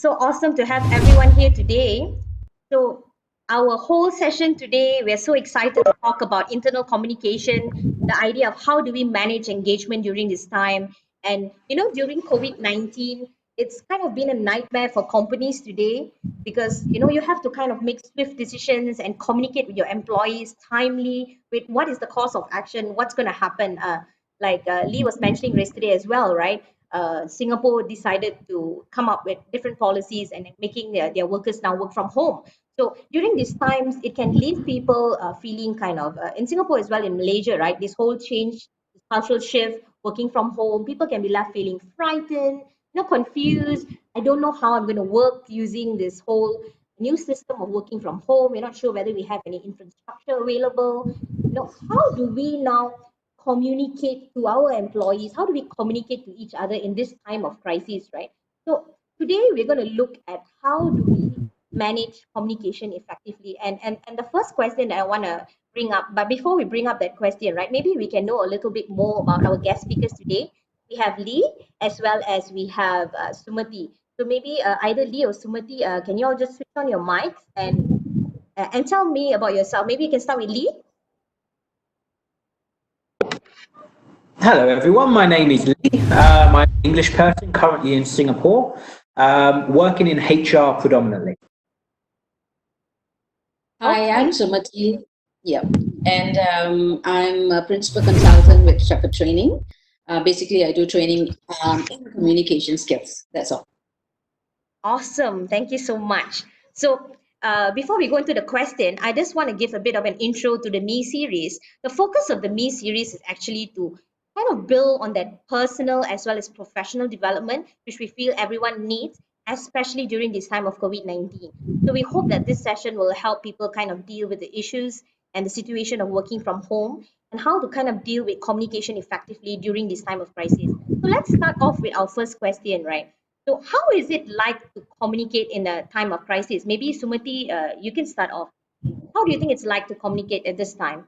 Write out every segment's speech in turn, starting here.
so awesome to have everyone here today. So, our whole session today, we're so excited to talk about internal communication, the idea of how do we manage engagement during this time. And, during COVID-19, it's kind of been a nightmare for companies today because, you have to kind of make swift decisions and communicate with your employees timely with what is the course of action, what's going to happen. Lee was mentioning yesterday as well, right? Singapore decided to come up with different policies and making their workers now work from home. So during these times, it can leave people feeling kind of, in Singapore as well, in Malaysia, right? This whole change, this cultural shift, working from home, people can be left feeling frightened, confused. I don't know how I'm going to work using this whole new system of working from home. We're not sure whether we have any infrastructure available. How do we now communicate to our employees? How do we communicate to each other in this time of crisis, right? So today we're going to look at how do we manage communication effectively. And the first question that I want to bring up, but before we bring up that question, right, maybe we can know a little bit more about our guest speakers today. We have Lee as well as we have Sumathi. So maybe either Lee or Sumathi, can you all just switch on your mics and tell me about yourself? Maybe you can start with Lee. Hello everyone, my name is Lee. I'm an English person currently in Singapore, working in HR predominantly. Hi, I'm SUMATHI. Yeah, and I'm a principal consultant with Stratford Training. Basically, I do training in communication skills. That's all. Awesome. Thank you so much. So, before we go into the question, I just want to give a bit of an intro to the Me series. The focus of the Me series is actually to kind of build on that personal as well as professional development, which we feel everyone needs, especially during this time of COVID-19. So, we hope that this session will help people kind of deal with the issues and the situation of working from home and how to kind of deal with communication effectively during this time of crisis. So, let's start off with our first question, right? So how is it like to communicate in a time of crisis? Maybe Sumathi, you can start off. How do you think it's like to communicate at this time?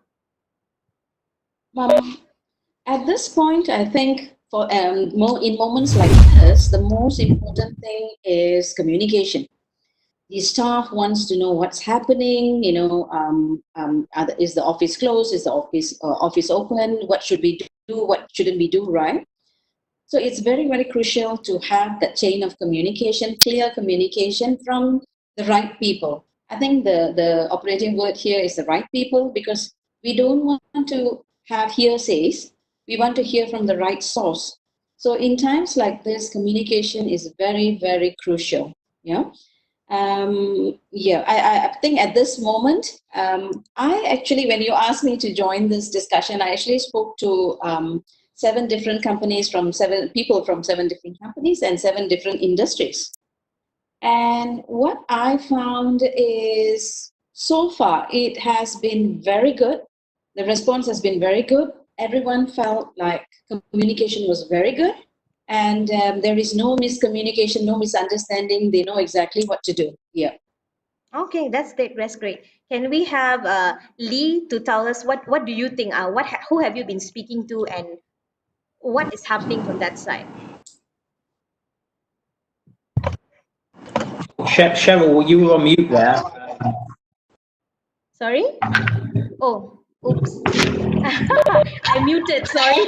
At this point, I think for in moments like this, the most important thing is communication. The staff wants to know what's happening. Is the office closed? Is the office open? What should we do? What shouldn't we do? Right. So it's very, very crucial to have that chain of communication, clear communication from the right people. I think the operating word here is the right people, because we don't want to have hearsays. We want to hear from the right source. So in times like this, communication is very, very crucial. Yeah. I think at this moment, I actually, when you asked me to join this discussion, I actually spoke to 7 different companies from 7 people from 7 different companies and 7 different industries. And what I found is, so far, it has been very good. The response has been very good. Everyone felt like communication was very good. And there is no miscommunication, no misunderstanding. They know exactly what to do. Yeah. Okay, that's great. That's great. Can we have Lee to tell us what do you think? Who have you been speaking to, and what is happening from that side? Cheryl, you were on mute there. Sorry? Oh, oops. I muted, sorry.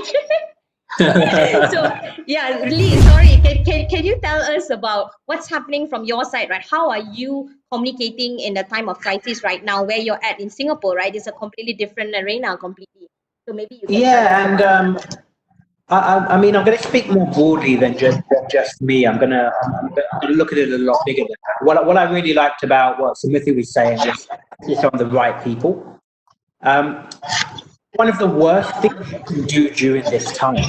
So yeah, Lee, sorry, can you tell us about what's happening from your side, right? How are you communicating in the time of crisis right now, where you're at in Singapore, right? It's a completely different arena completely. So maybe you can tell us about I mean, I'm going to speak more broadly than just me. I'm going to look at it a lot bigger than that. What I really liked about what Sumathi was saying was it's on the right people. One of the worst things you can do during this time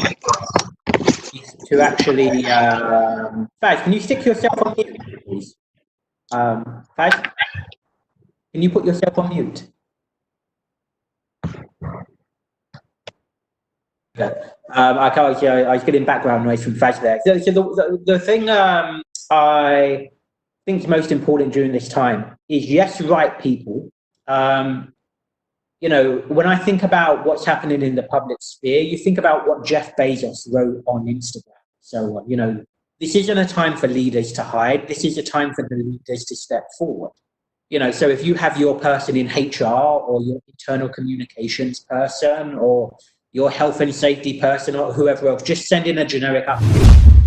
is to actually, Faz, can you stick yourself on mute, please? Faz, can you put yourself on mute? Okay. I was getting background noise from Faz there. So the thing I think is most important during this time is, yes, right people. When I think about what's happening in the public sphere, you think about what Jeff Bezos wrote on Instagram. So, this isn't a time for leaders to hide. This is a time for the leaders to step forward. So if you have your person in HR or your internal communications person or your health and safety person or whoever else, just send in a generic update.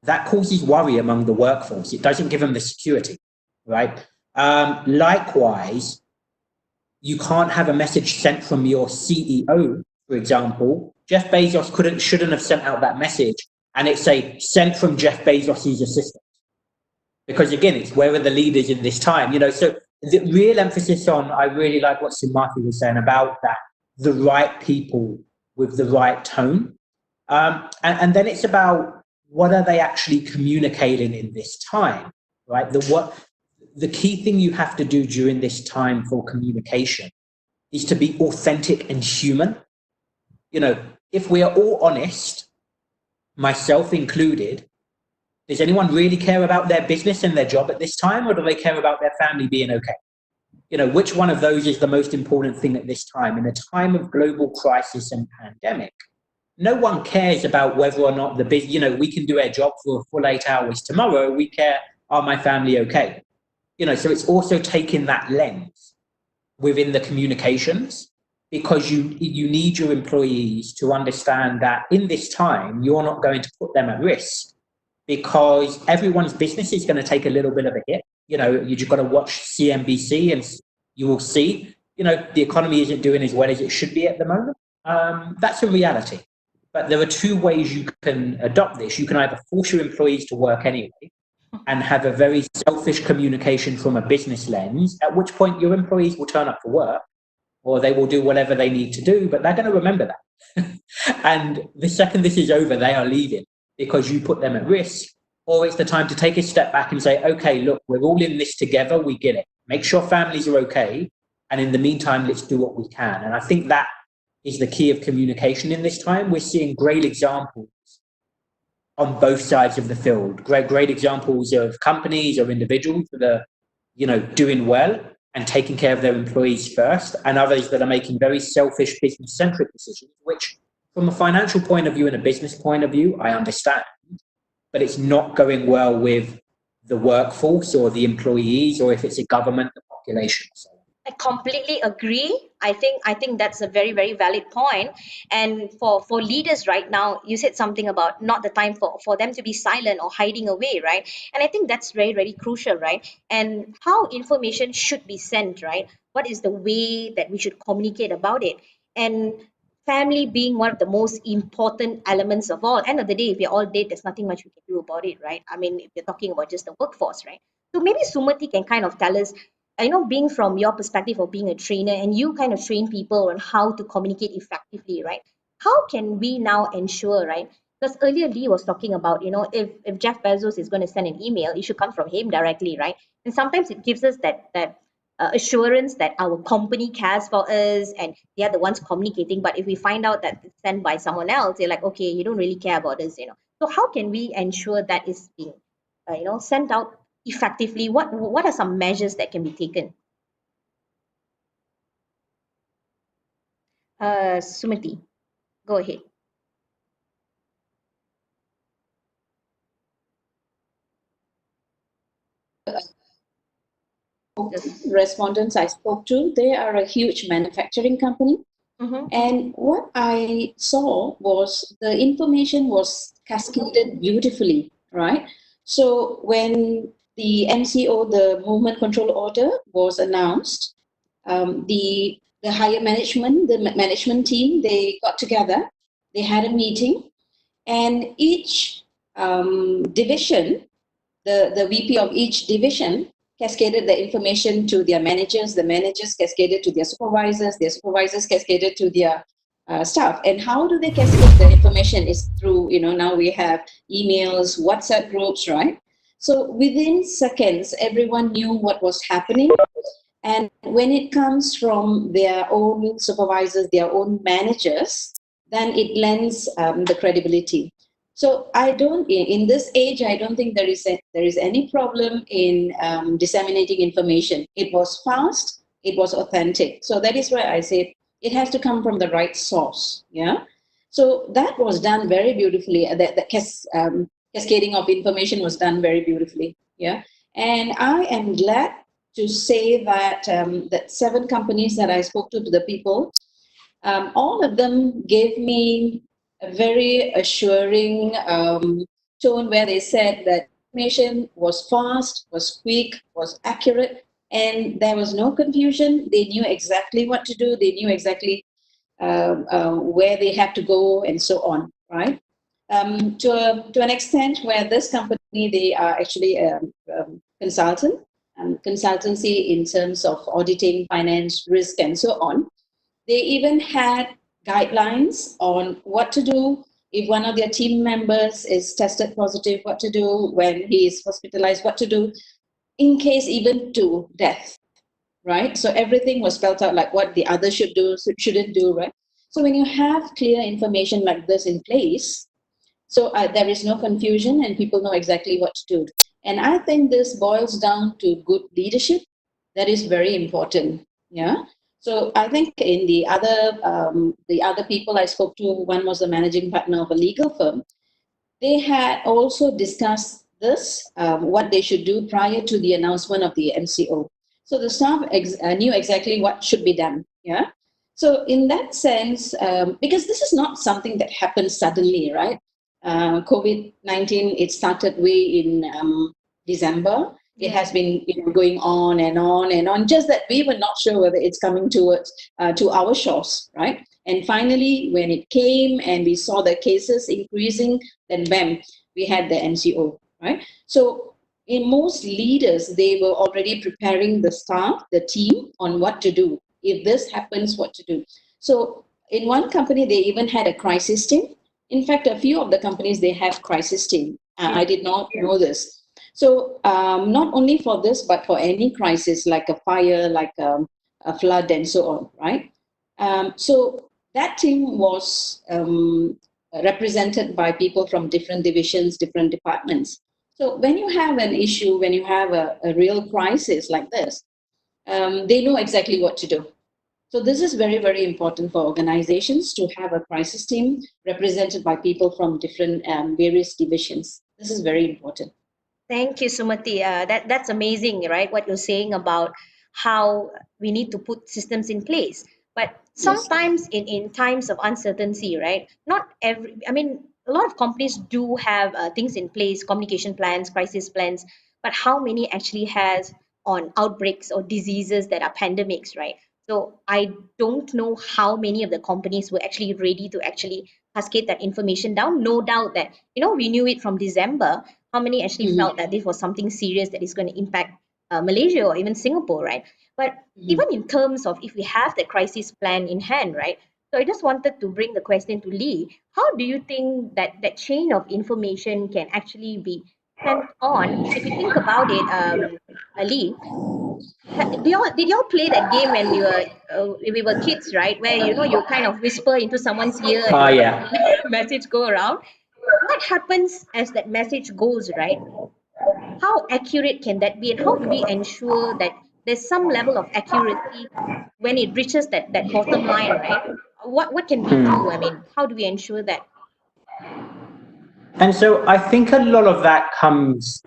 That causes worry among the workforce. It doesn't give them the security, right? Likewise, you can't have a message sent from your CEO, for example. Jeff Bezos shouldn't have sent out that message and it say sent from Jeff Bezos' assistant. Because again, it's where are the leaders in this time? So the real emphasis on, I really like what SUMATHI was saying about that, the right people with the right tone. And then it's about what are they actually communicating in this time, right? The key thing you have to do during this time for communication is to be authentic and human. If we are all honest, myself included, does anyone really care about their business and their job at this time, or do they care about their family being okay? Which one of those is the most important thing at this time? In a time of global crisis and pandemic, no one cares about whether or not we can do our job for a full 8 hours tomorrow. We care, are my family okay? So it's also taking that lens within the communications, because you need your employees to understand that in this time, you're not going to put them at risk, because everyone's business is going to take a little bit of a hit. You just got to watch CNBC and you will see, the economy isn't doing as well as it should be at the moment. That's a reality. But there are two ways you can adopt this. You can either force your employees to work anyway and have a very selfish communication from a business lens, at which point your employees will turn up for work or they will do whatever they need to do, but they're going to remember that. And the second this is over, they are leaving because you put them at risk. Or it's the time to take a step back and say, okay, look, we're all in this together. We get it. Make sure families are okay. And in the meantime, let's do what we can. And I think that is the key of communication in this time. We're seeing great examples on both sides of the field. Great examples of companies or individuals that are, doing well and taking care of their employees first, and others that are making very selfish business-centric decisions, which from a financial point of view and a business point of view, I understand, but it's not going well with the workforce or the employees, or if it's a government, the population. I completely agree. I think that's a very, very valid point. And for leaders right now, you said something about not the time for them to be silent or hiding away, right? And I think that's very, very crucial, right? And how information should be sent, right? What is the way that we should communicate about it? And family being one of the most important elements of all. End of the day, if we're all dead, there's nothing much we can do about it, right? I mean, if you're talking about just the workforce, right? So maybe Sumathi can kind of tell us, being from your perspective of being a trainer, and you kind of train people on how to communicate effectively, right? How can we now ensure, right? Because earlier Lee was talking about, if Jeff Bezos is going to send an email, it should come from him directly, right? And sometimes it gives us that assurance that our company cares for us and they are the ones communicating. But if we find out that it's sent by someone else, they're like, okay, you don't really care about us. So how can we ensure that is being, sent out effectively? What are some measures that can be taken? Sumati, go ahead. Respondents I spoke to, they are a huge manufacturing company. Mm-hmm. And what I saw was the information was cascaded beautifully, right? So when the MCO, the Movement Control Order, was announced, the higher management, the management team, they got together, they had a meeting, and each division, the VP of each division cascaded the information to their managers, the managers cascaded to their supervisors cascaded to their staff. And how do they cascade the information is through, now we have emails, WhatsApp groups, right? So within seconds, everyone knew what was happening. And when it comes from their own supervisors, their own managers, then it lends the credibility. So in this age, I don't think there is any problem in disseminating information. It was fast, it was authentic. So that is why I say it has to come from the right source. Yeah. So that was done very beautifully. cascading of information was done very beautifully. Yeah, and I am glad to say that that 7 companies that I spoke to the people, all of them gave me a very assuring tone where they said that information was fast, was quick, was accurate, and there was no confusion. They knew exactly what to do. They knew exactly where they have to go and so on, right? To an extent where this company, they are actually a consultant, consultancy in terms of auditing, finance, risk, and so on. They even had guidelines on what to do if one of their team members is tested positive, what to do when he is hospitalized, what to do in case even to death, right? So everything was spelled out like what the other should do, shouldn't do, right? So when you have clear information like this in place, so there is no confusion and people know exactly what to do. And I think this boils down to good leadership. That is very important. Yeah. So I think in the other people I spoke to, one was the managing partner of a legal firm. They had also discussed this, what they should do prior to the announcement of the MCO. So the staff knew exactly what should be done. Yeah. So in that sense, because this is not something that happens suddenly, right? COVID-19, it started way in December. It has been going on and on and on. Just that we were not sure whether it's coming towards to our shores, right? And finally, when it came and we saw the cases increasing, then bam, we had the MCO, right? So in most leaders, they were already preparing the staff, the team on what to do. If this happens, what to do. So in one company, they even had a crisis team. In fact, a few of the companies, they have crisis team. I did not know this. So not only for this, but for any crisis like a fire, like a flood and so on, right? So that team was represented by people from different divisions, different departments. So when you have an issue, when you have a real crisis like this, they know exactly what to do. So this is very, very important for organizations to have a crisis team represented by people from different various divisions. This is very important. Thank you, Sumathi. That's amazing, right? What you're saying about how we need to put systems in place. But Yes. sometimes in times of uncertainty, right? Not every, I mean, a lot of companies do have things in place, communication plans, crisis plans, but how many actually has on outbreaks or diseases that are pandemics, right? So I don't know how many of the companies were actually ready to actually cascade that information down. No doubt that, we knew it from December. How many actually felt that this was something serious that is going to impact Malaysia or even Singapore, right? But even in terms of if we have the crisis plan in hand, right? So I just wanted to bring the question to Lee. How do you think that that chain of information can actually be sent on? If you think about it, Lee, did y'all play that game when we were kids, right? Where you kind of whisper into someone's ear and Oh, you yeah. message go around. What happens as that message goes, right? How accurate can that be, and how do we ensure that there's some level of accuracy when it reaches that bottom line, right? What can we do? I mean, how do we ensure that? And so I think a lot of that comes,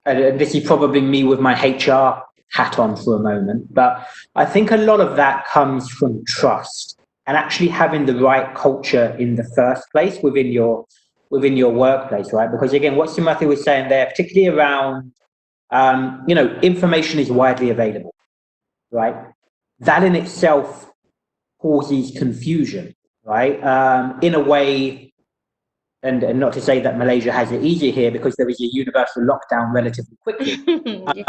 and this is probably me with my HR hat on for a moment, but I think a lot of that comes from trust and actually having the right culture in the first place within your workplace, right? Because again, what Sumathi was saying there, particularly around, information is widely available, right? That in itself causes confusion, right? In a way, and not to say that Malaysia has it easier here because there is a universal lockdown relatively quickly.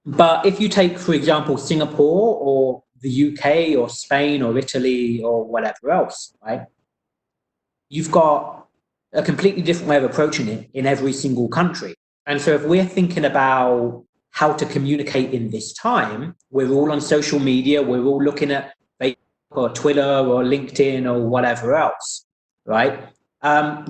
But if you take, for example, Singapore or the UK or Spain or Italy or whatever else, right? You've got a completely different way of approaching it in every single country. And so if we're thinking about how to communicate in this time, we're all on social media, we're all looking at Facebook or Twitter or LinkedIn or whatever else, right?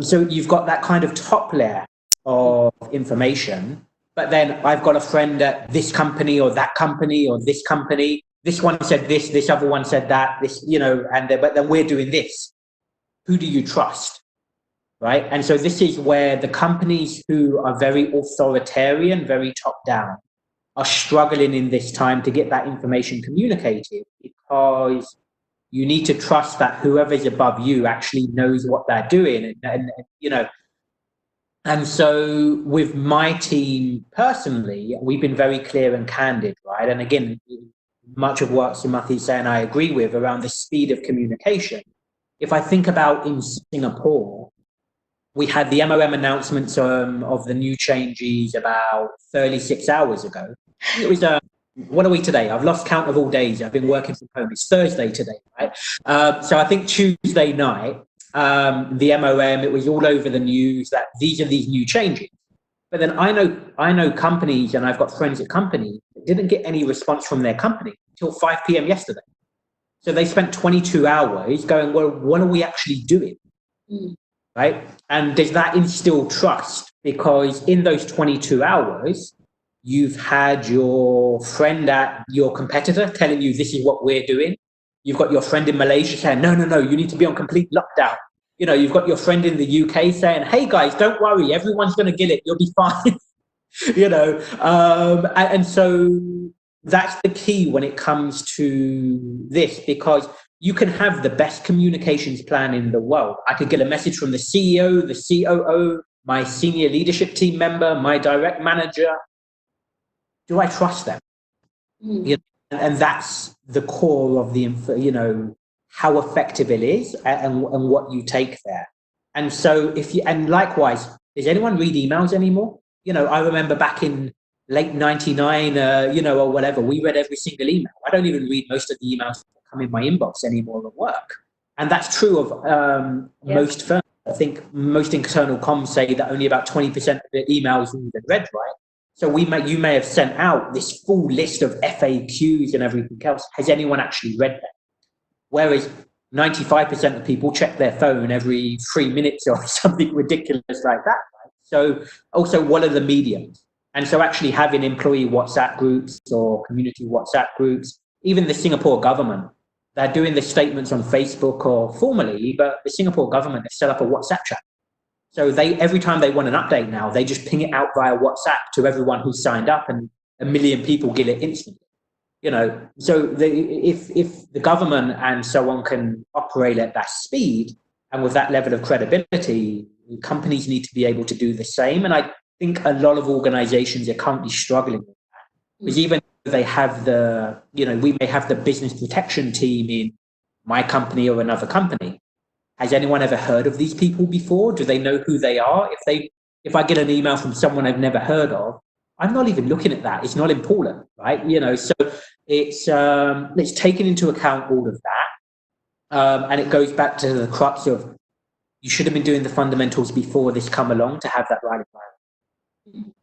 So you've got that kind of top layer of information, but then I've got a friend at this company or that company or this company. This one said this other one said that, but then we're doing this. Who do you trust? right? And so this is where the companies who are very authoritarian, very top down, are struggling in this time to get that information communicated, because you need to trust that whoever's above you actually knows what they're doing. And you know, and so with my team personally, we've been very clear and candid, right? And again, much of what SUMATHI is saying I agree with around the speed of communication. If I think about in Singapore, we had the MOM announcements of the new changes about 36 hours ago. It was, what are we today? I've lost count of all days. I've been working from home. It's Thursday today, right? So I think Tuesday night, the MOM, it was all over the news that these are these new changes. But then I know companies, and I've got friends at companies that didn't get any response from their company until 5 p.m. yesterday. So they spent 22 hours going, well, what are we actually doing? Right? And does that instill trust? Because in those 22 hours, you've had your friend at your competitor telling you this is what we're doing. You've got your friend in Malaysia saying, no, you need to be on complete lockdown. You know, you've got your friend in the UK saying, hey guys, don't worry, everyone's going to get it. You'll be fine. You know, and so that's the key when it comes to this, because you can have the best communications plan in the world. I could get a message from the CEO, the COO, my senior leadership team member, my direct manager. Do I trust them? You know, and that's the core of the, you know, how effective it is and what you take there. And so and likewise, does anyone read emails anymore? You know, I remember back in late 99, you know, or whatever, we read every single email. I don't even read most of the emails that come in my inbox anymore at work. And that's true of most firms. I think most internal comms say that only about 20% of the emails are even read, right? So you may have sent out this full list of FAQs and everything else. Has anyone actually read that? Whereas 95% of people check their phone every 3 minutes or something ridiculous like that. Right? So also, what are the mediums? And so actually having employee WhatsApp groups or community WhatsApp groups, even the Singapore government, they're doing the statements on Facebook or formally, but the Singapore government has set up a WhatsApp chat. So every time they want an update now, they just ping it out via WhatsApp to everyone who's signed up, and 1 million people get it instantly. You know, so if the government and so on can operate at that speed and with that level of credibility, companies need to be able to do the same. And I think a lot of organizations are currently struggling with that. Because even if they have we may have the business protection team in my company or another company. Has anyone ever heard of these people before? Do they know who they are? If I get an email from someone I've never heard of, I'm not even looking at that. It's not important, right? You know, so it's taken into account all of that, and it goes back to the crux of you should have been doing the fundamentals before this come along to have that right environment.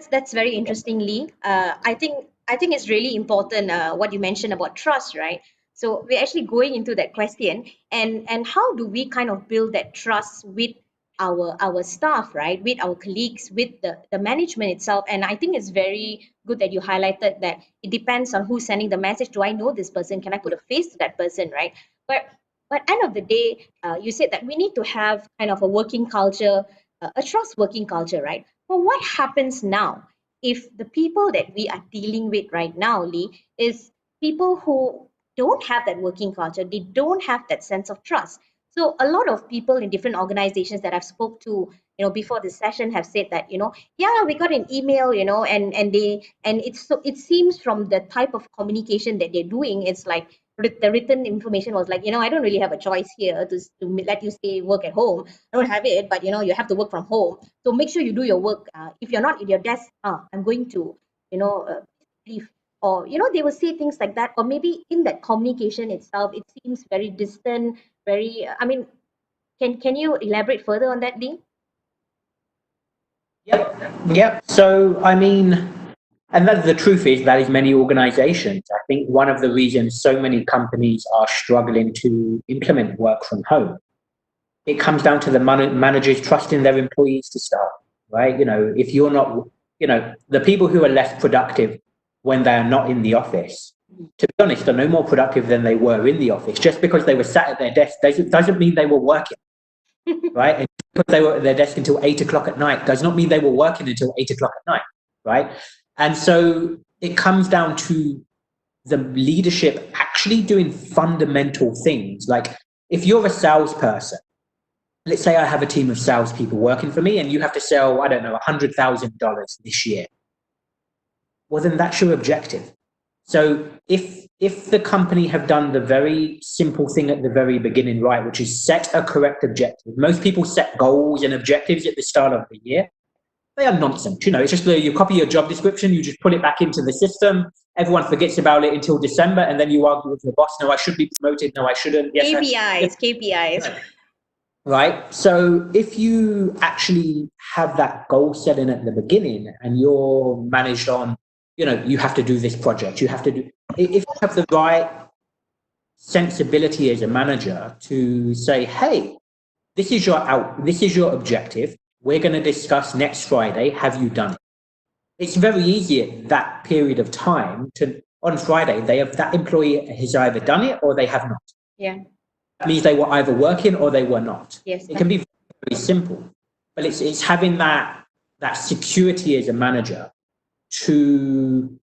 That's very interesting, Lee. I think it's really important what you mentioned about trust, right? So we're actually going into that question, and how do we kind of build that trust with our staff, right? With our colleagues, with the management itself. And I think it's very good that you highlighted that it depends on who's sending the message. Do I know this person? Can I put a face to that person, right? But end of the day, you said that we need to have kind of a working culture, a trust working culture, right? Well, what happens now if the people that we are dealing with right now, Lee, is people who don't have that working culture, they don't have that sense of trust. So a lot of people in different organizations that I've spoke to, before this session have said that, yeah, we got an email, and it seems from the type of communication that they're doing, it's like the written information was like, I don't really have a choice here to let you stay work at home. I don't have it, but you have to work from home. So make sure you do your work. If you're not at your desk, I'm going to, leave. Or, they will say things like that. Or maybe in that communication itself, it seems very distant, very, I mean, can you elaborate further on that, Lee? Yep. So, I mean, and the truth is that is many organizations. I think one of the reasons so many companies are struggling to implement work from home, it comes down to the managers trusting their employees to start, right? If you're not, the people who are less productive when they're not in the office, to be honest, are no more productive than they were in the office. Just because they were sat at their desk doesn't mean they were working. right? And because they were at their desk until 8 o'clock at night does not mean they were working until 8 o'clock at night, right? And so it comes down to the leadership actually doing fundamental things. Like if you're a salesperson, let's say I have a team of salespeople working for me and you have to sell, I don't know, $100,000 this year. Well, then that's your objective. So if the company have done the very simple thing at the very beginning, right, which is set a correct objective. Most people set goals and objectives at the start of the year. They are nonsense. You know, it's just you copy your job description, you just put it back into the system. Everyone forgets about it until December, and then you argue with your boss. No, I should be promoted. No, I shouldn't. Yes, KPIs. Right. So if you actually have that goal setting at the beginning, and you're managed on, you know, you have to do this project. You have to do. If you have the right sensibility as a manager to say, hey, this is your objective. We're going to discuss next Friday. Have you done it? It's very easy at that period of time to, on Friday, that employee has either done it or they have not. Yeah. That means they were either working or they were not. Yes. It can be very simple, but it's having that security as a manager to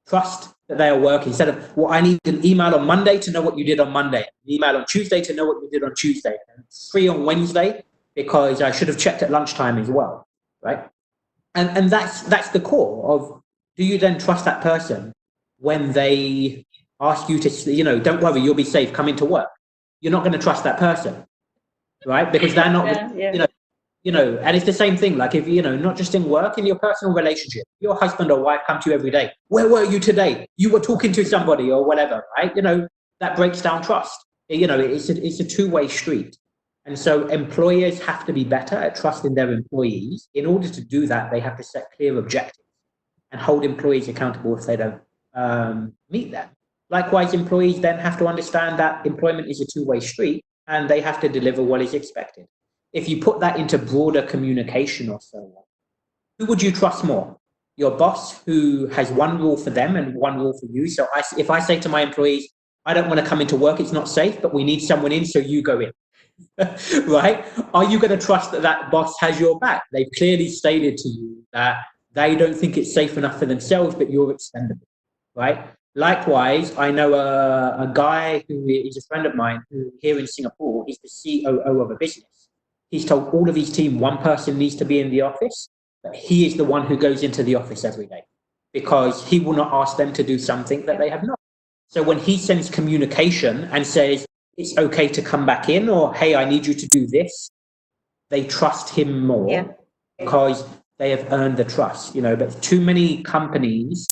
trust that they are working, instead of, well, I need an email on Monday to know what you did on Monday, an email on Tuesday to know what you did on Tuesday, and 3 on Wednesday because I should have checked at lunchtime as well, right? And that's the core of, do you then trust that person when they ask you to, you know, don't worry, you'll be safe, come into work. You're not going to trust that person, right? Because they're not, you know, and it's the same thing. Like if, you know, not just in work, in your personal relationship, your husband or wife come to you every day. Where were you today? You were talking to somebody or whatever, right? You know, that breaks down trust. You know, it's a two-way street. And so employers have to be better at trusting their employees. In order to do that, they have to set clear objectives and hold employees accountable if they don't meet them. Likewise, employees then have to understand that employment is a two-way street and they have to deliver what is expected. If you put that into broader communication or so on, who would you trust more? Your boss, who has one rule for them and one rule for you. So if I say to my employees, I don't want to come into work, it's not safe, but we need someone in, so you go in. Right? Are you going to trust that that boss has your back? They've clearly stated to you that they don't think it's safe enough for themselves, but you're expendable, right? Likewise, I know a guy who is a friend of mine who here in Singapore is the COO of a business. He's told all of his team one person needs to be in the office, but he is the one who goes into the office every day because he will not ask them to do something that they have not. So when he sends communication and says, it's okay to come back in, or, hey, I need you to do this, they trust him more because they have earned the trust, you know. But too many companies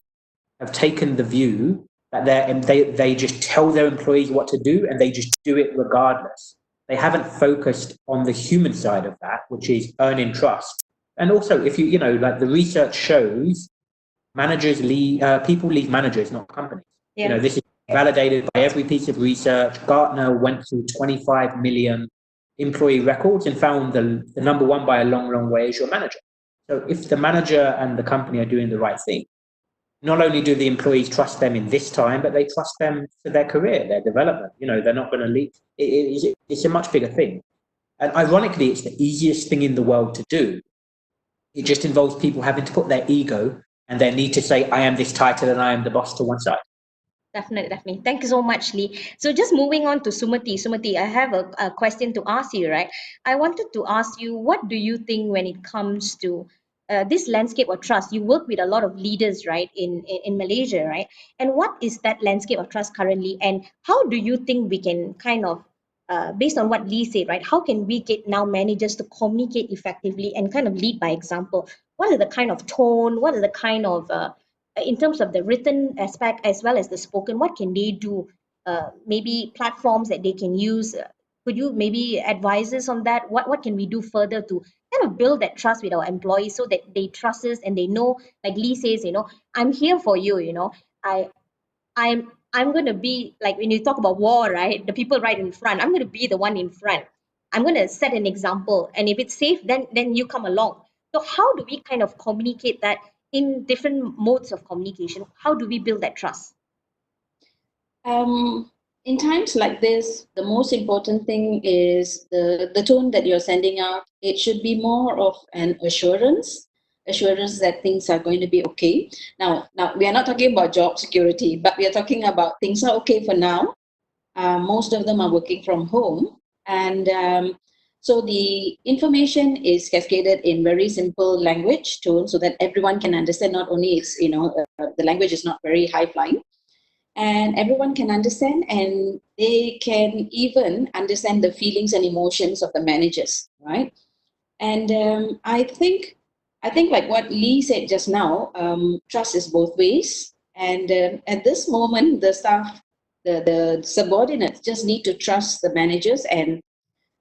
have taken the view that they just tell their employees what to do and they just do it regardless. They haven't focused on the human side of that, which is earning trust. And also, if you know, like the research shows, people leave managers, not companies. You know, this is validated by every piece of research. Gartner went through 25 million employee records and found the number one by a long, long way is your manager. So if the manager and the company are doing the right thing, not only do the employees trust them in this time, but they trust them for their career, their development. You know, they're not going to leave. It's a much bigger thing. And ironically, it's the easiest thing in the world to do. It just involves people having to put their ego and their need to say, I am this title and I am the boss to one side. Definitely. Thank you so much, Lee. So just moving on to Sumathi. Sumathi, I have a question to ask you, right? I wanted to ask you, what do you think when it comes to this landscape of trust? You work with a lot of leaders, right, in Malaysia, right? And what is that landscape of trust currently? And how do you think we can kind of, based on what Lee said, right, how can we get now managers to communicate effectively and kind of lead by example? What are the kind of tone? What are the kind of in terms of the written aspect as well as the spoken, what can they do? Maybe platforms that they can use. Could you maybe advise us on that? What can we do further to kind of build that trust with our employees so that they trust us and they know, like Lee says, you know, I'm here for you. You know, I'm going to be like when you talk about war, right? The people right in front. I'm going to be the one in front. I'm going to set an example, and if it's safe, then you come along. So how do we kind of communicate that in different modes of communication? How do we build that trust? in times like this, the most important thing is the tone that you're sending out. It should be more of an assurance that things are going to be okay. Now we are not talking about job security, but we are talking about things are okay for now. Most of them are working from home, and so the information is cascaded in very simple language tone so that everyone can understand. Not only it's the language is not very high flying, and everyone can understand, and they can even understand the feelings and emotions of the managers, right? And I think like what Lee said just now, trust is both ways. And at this moment, the staff, the subordinates just need to trust the managers and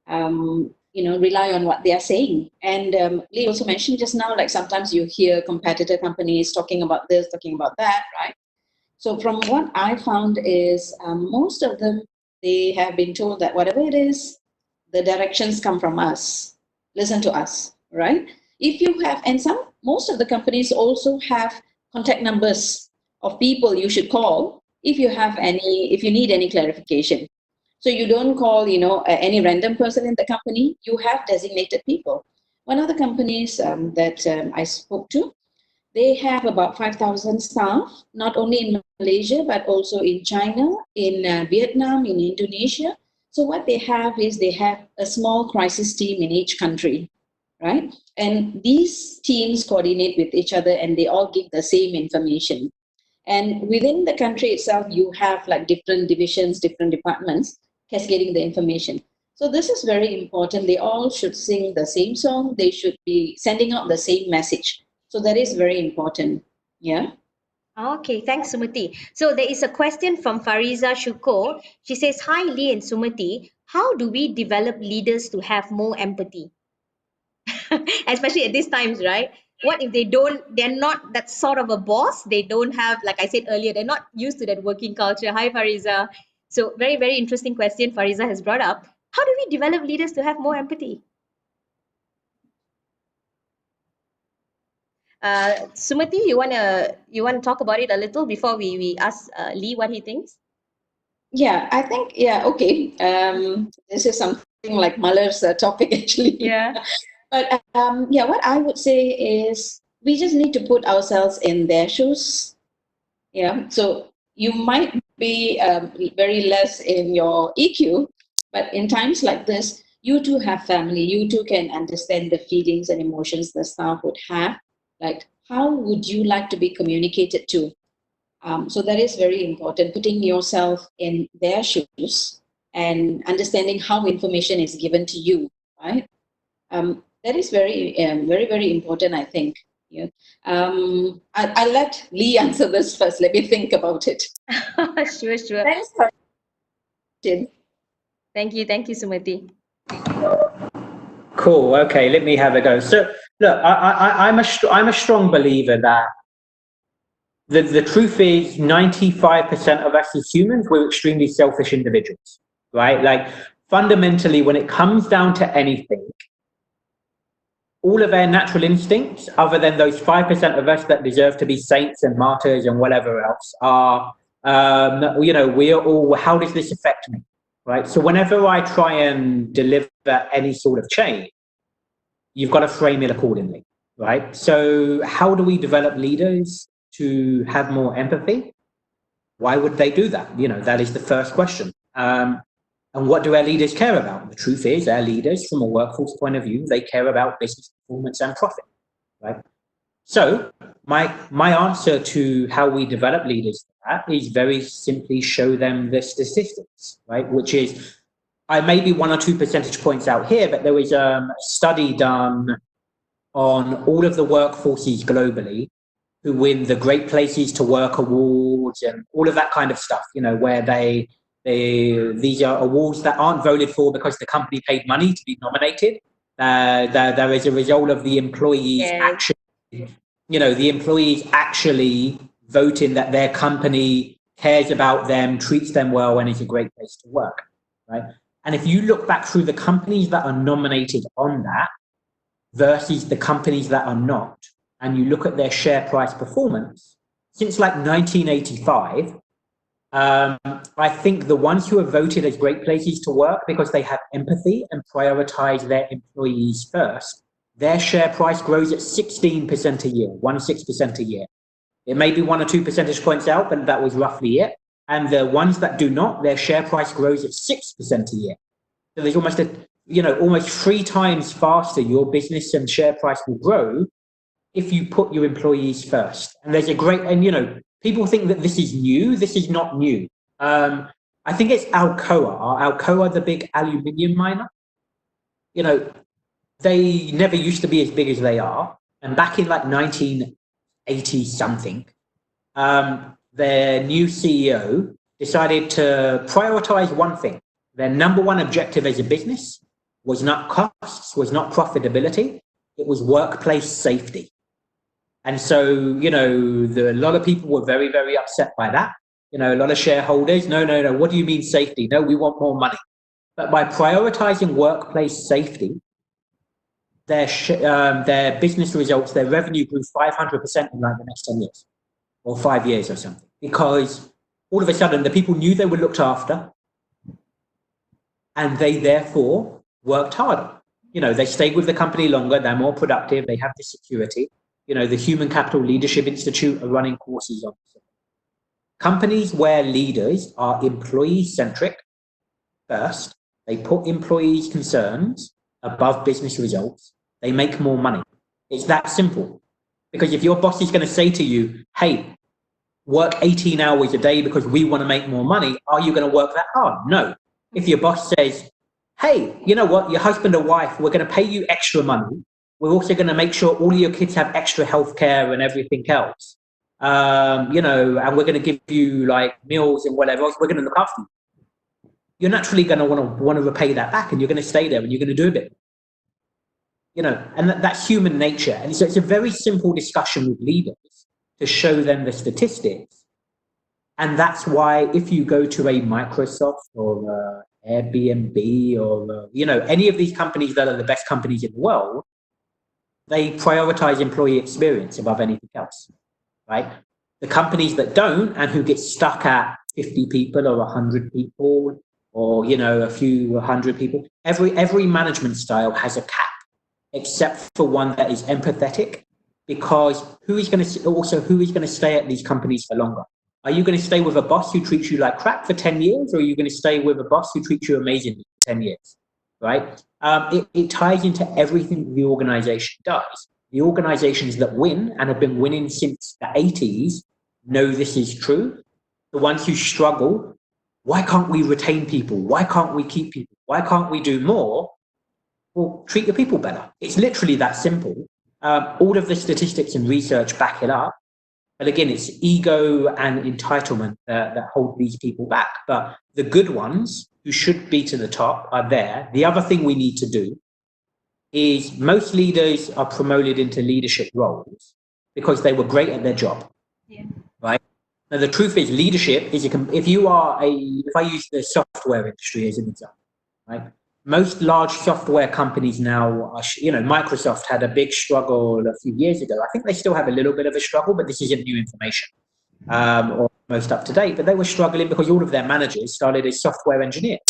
rely on what they are saying. And Lee also mentioned just now, like sometimes you hear competitor companies talking about this, talking about that, right? So from what I found is most of them, they have been told that whatever it is, the directions come from us. Listen to us, right? If you have, and most of the companies also have contact numbers of people you should call if you need any clarification. So you don't call, any random person in the company. You have designated people. One of the companies that I spoke to, they have about 5,000 staff, not only in Malaysia, but also in China, in Vietnam, in Indonesia. So what they have is they have a small crisis team in each country, right? And these teams coordinate with each other and they all give the same information. And within the country itself, you have like different divisions, different departments cascading the information. So this is very important. They all should sing the same song. They should be sending out the same message. So that is very important. Yeah. Okay, thanks, Sumati. So there is a question from Fariza Shuko. She says, "Hi, Lee and Sumati. How do we develop leaders to have more empathy?" Especially at these times, right? What if they're not that sort of a boss? They don't have, like I said earlier, they're not used to that working culture. Hi, Fariza. So very, very interesting question Fariza has brought up. How do we develop leaders to have more empathy? Sumati, you wanna talk about it a little before we ask Lee what he thinks? Yeah, I think, yeah, okay. This is something like Muller's topic actually. Yeah. But yeah, what I would say is we just need to put ourselves in their shoes. Yeah. So you might be very less in your EQ, but in times like this, you too have family. You too can understand the feelings and emotions the staff would have. Like, how would you like to be communicated to? So that is very important, putting yourself in their shoes and understanding how information is given to you, right? That is very, very important, I think. Yeah. I'll let Lee answer this first. Let me think about it. Sure, sure. Thanks for it. Thank you, Sumati. Cool. Okay, let me have a go. So, look, I'm a strong believer that the truth is 95% of us as humans, we're extremely selfish individuals, right? Like fundamentally, when it comes down to anything, all of our natural instincts, other than those 5% of us that deserve to be saints and martyrs and whatever else, are, we're all, how does this affect me? Right. So whenever I try and deliver any sort of change, you've got to frame it accordingly. Right. So how do we develop leaders to have more empathy? Why would they do that? That is the first question. And what do our leaders care about? The truth is, our leaders, from a workforce point of view, they care about business performance and profit, right? So my answer to how we develop leaders for that is very simply show them the statistics, right? Which is, I may be 1 or 2 percentage points out here, but there was a study done on all of the workforces globally who win the Great Places to Work awards and all of that kind of stuff, where these are awards that aren't voted for because the company paid money to be nominated. There is a result of the employees actually voting that their company cares about them, treats them well, and is a great place to work, right? And if you look back through the companies that are nominated on that versus the companies that are not, and you look at their share price performance, since like 1985, I think the ones who are voted as great places to work because they have empathy and prioritize their employees first, their share price grows at 16% a year, 16% a year. It may be 1 or 2 percentage points out, but that was roughly it. And the ones that do not, their share price grows at 6% a year. So there's almost almost 3 times faster your business and share price will grow if you put your employees first. And there's a great, and people think that this is new. This is not new. I think it's Alcoa, the big aluminium miner. They never used to be as big as they are. And back in like 1980 something, their new CEO decided to prioritize one thing. Their number one objective as a business was not costs, was not profitability. It was workplace safety. And so, a lot of people were very, very upset by that. A lot of shareholders, no, what do you mean safety? No, we want more money. But by prioritizing workplace safety, their business results, their revenue grew 500% in like the next 10 years or 5 years or something, because all of a sudden the people knew they were looked after and they therefore worked harder. They stayed with the company longer, they're more productive, they have the security. The Human Capital Leadership Institute are running courses on this. Companies where leaders are employee-centric first, they put employees' concerns above business results, they make more money. It's that simple. Because if your boss is going to say to you, hey, work 18 hours a day because we want to make more money, are you going to work that hard? No. If your boss says, hey, you know what, your husband or wife, we're going to pay you extra money. We're also going to make sure all of your kids have extra healthcare and everything else. And we're going to give you like meals and whatever else. We're going to look after you. You're naturally going to want to repay that back, and you're going to stay there and you're going to do a bit. And that's human nature. And so it's a very simple discussion with leaders to show them the statistics. And that's why if you go to a Microsoft or Airbnb or, any of these companies that are the best companies in the world, they prioritize employee experience above anything else, right? The companies that don't and who get stuck at 50 people or 100 people or, a few hundred people, every management style has a cap, except for one that is empathetic, because who is going to stay at these companies for longer? Are you going to stay with a boss who treats you like crap for 10 years, or are you going to stay with a boss who treats you amazingly for 10 years, right? It ties into everything the organization does. The organizations that win and have been winning since the 80s know this is true. The ones who struggle, why can't we retain people? Why can't we keep people? Why can't we do more? Well, treat your people better. It's literally that simple. All of the statistics and research back it up. But again, it's ego and entitlement that hold these people back. But the good ones who should be to the top are there. The other thing we need to do is most leaders are promoted into leadership roles because they were great at their job. Yeah. Right? Now, the truth is leadership is, if I use the software industry as an example, right? Most large software companies now are, Microsoft had a big struggle a few years ago. I think they still have a little bit of a struggle, but this isn't new information or most up to date. But they were struggling because all of their managers started as software engineers,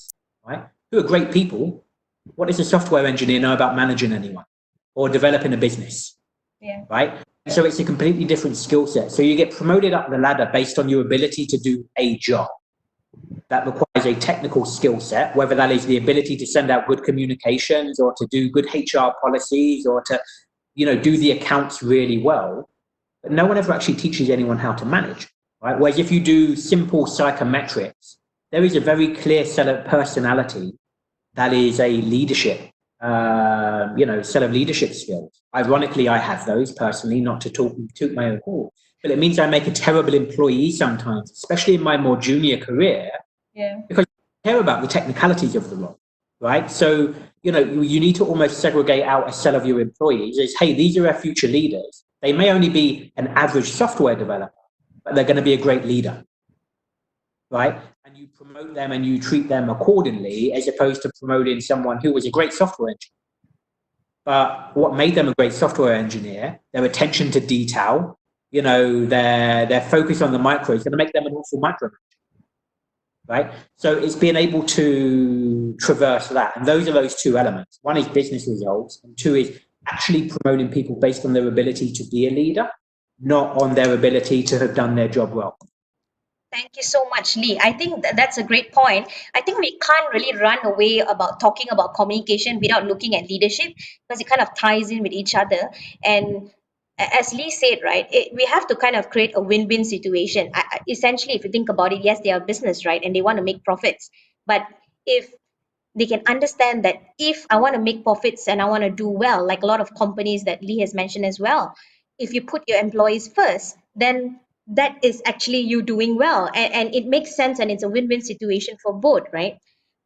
right? Who are great people. What does a software engineer know about managing anyone or developing a business? Yeah. Right? So it's a completely different skill set. So you get promoted up the ladder based on your ability to do a job. That requires a technical skill set, whether that is the ability to send out good communications or to do good HR policies or to, do the accounts really well. But no one ever actually teaches anyone how to manage, right? Whereas if you do simple psychometrics, there is a very clear set of personality that is a leadership, set of leadership skills. Ironically, I have those personally, not to toot my own horn, but it means I make a terrible employee sometimes, especially in my more junior career, because I care about the technicalities of the role, right? So, you need to almost segregate out a set of your employees as, hey, these are our future leaders. They may only be an average software developer, but they're going to be a great leader, right? And you promote them and you treat them accordingly, as opposed to promoting someone who was a great software engineer. But what made them a great software engineer, their attention to detail, their focus on the micro is going to make them an awful micromanager. right? So it's being able to traverse that. And those are those two elements. One is business results, and two is actually promoting people based on their ability to be a leader, not on their ability to have done their job well. Thank you so much, Lee. I think that's a great point. I think we can't really run away about talking about communication without looking at leadership, because it kind of ties in with each other. And as Lee said, right, we have to kind of create a win-win situation. Essentially, if you think about it, yes, they are a business, right, and they want to make profits. But if they can understand that if I want to make profits and I want to do well, like a lot of companies that Lee has mentioned as well, if you put your employees first, then that is actually you doing well. And it makes sense and it's a win-win situation for both, right?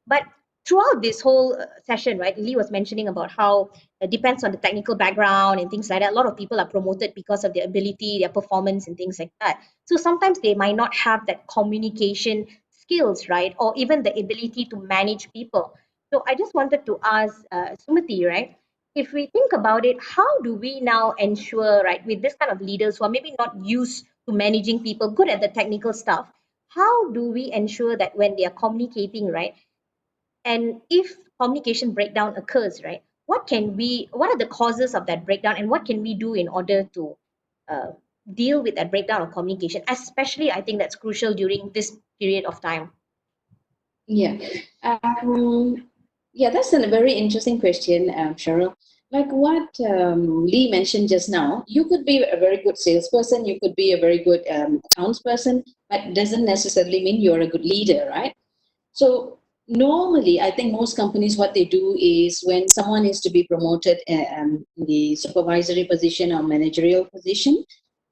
But throughout this whole session, right, Lee was mentioning about how it depends on the technical background and things like that. A lot of people are promoted because of their ability, their performance, and things like that. So sometimes they might not have that communication skills, right, or even the ability to manage people. So I just wanted to ask Sumathi, right, if we think about it, how do we now ensure, right, with this kind of leaders who are maybe not used to managing people, good at the technical stuff, how do we ensure that when they are communicating, right, and if communication breakdown occurs, right, what are the causes of that breakdown, and what can we do in order to uh, deal with that breakdown of communication? Especially, I think that's crucial during this period of time. Yeah. Yeah, that's a very interesting question, Cheryl. Like what Lee mentioned just now, you could be a very good salesperson, you could be a very good accounts person, but doesn't necessarily mean you're a good leader, right? So normally, I think most companies, what they do is when someone is to be promoted in the supervisory position or managerial position,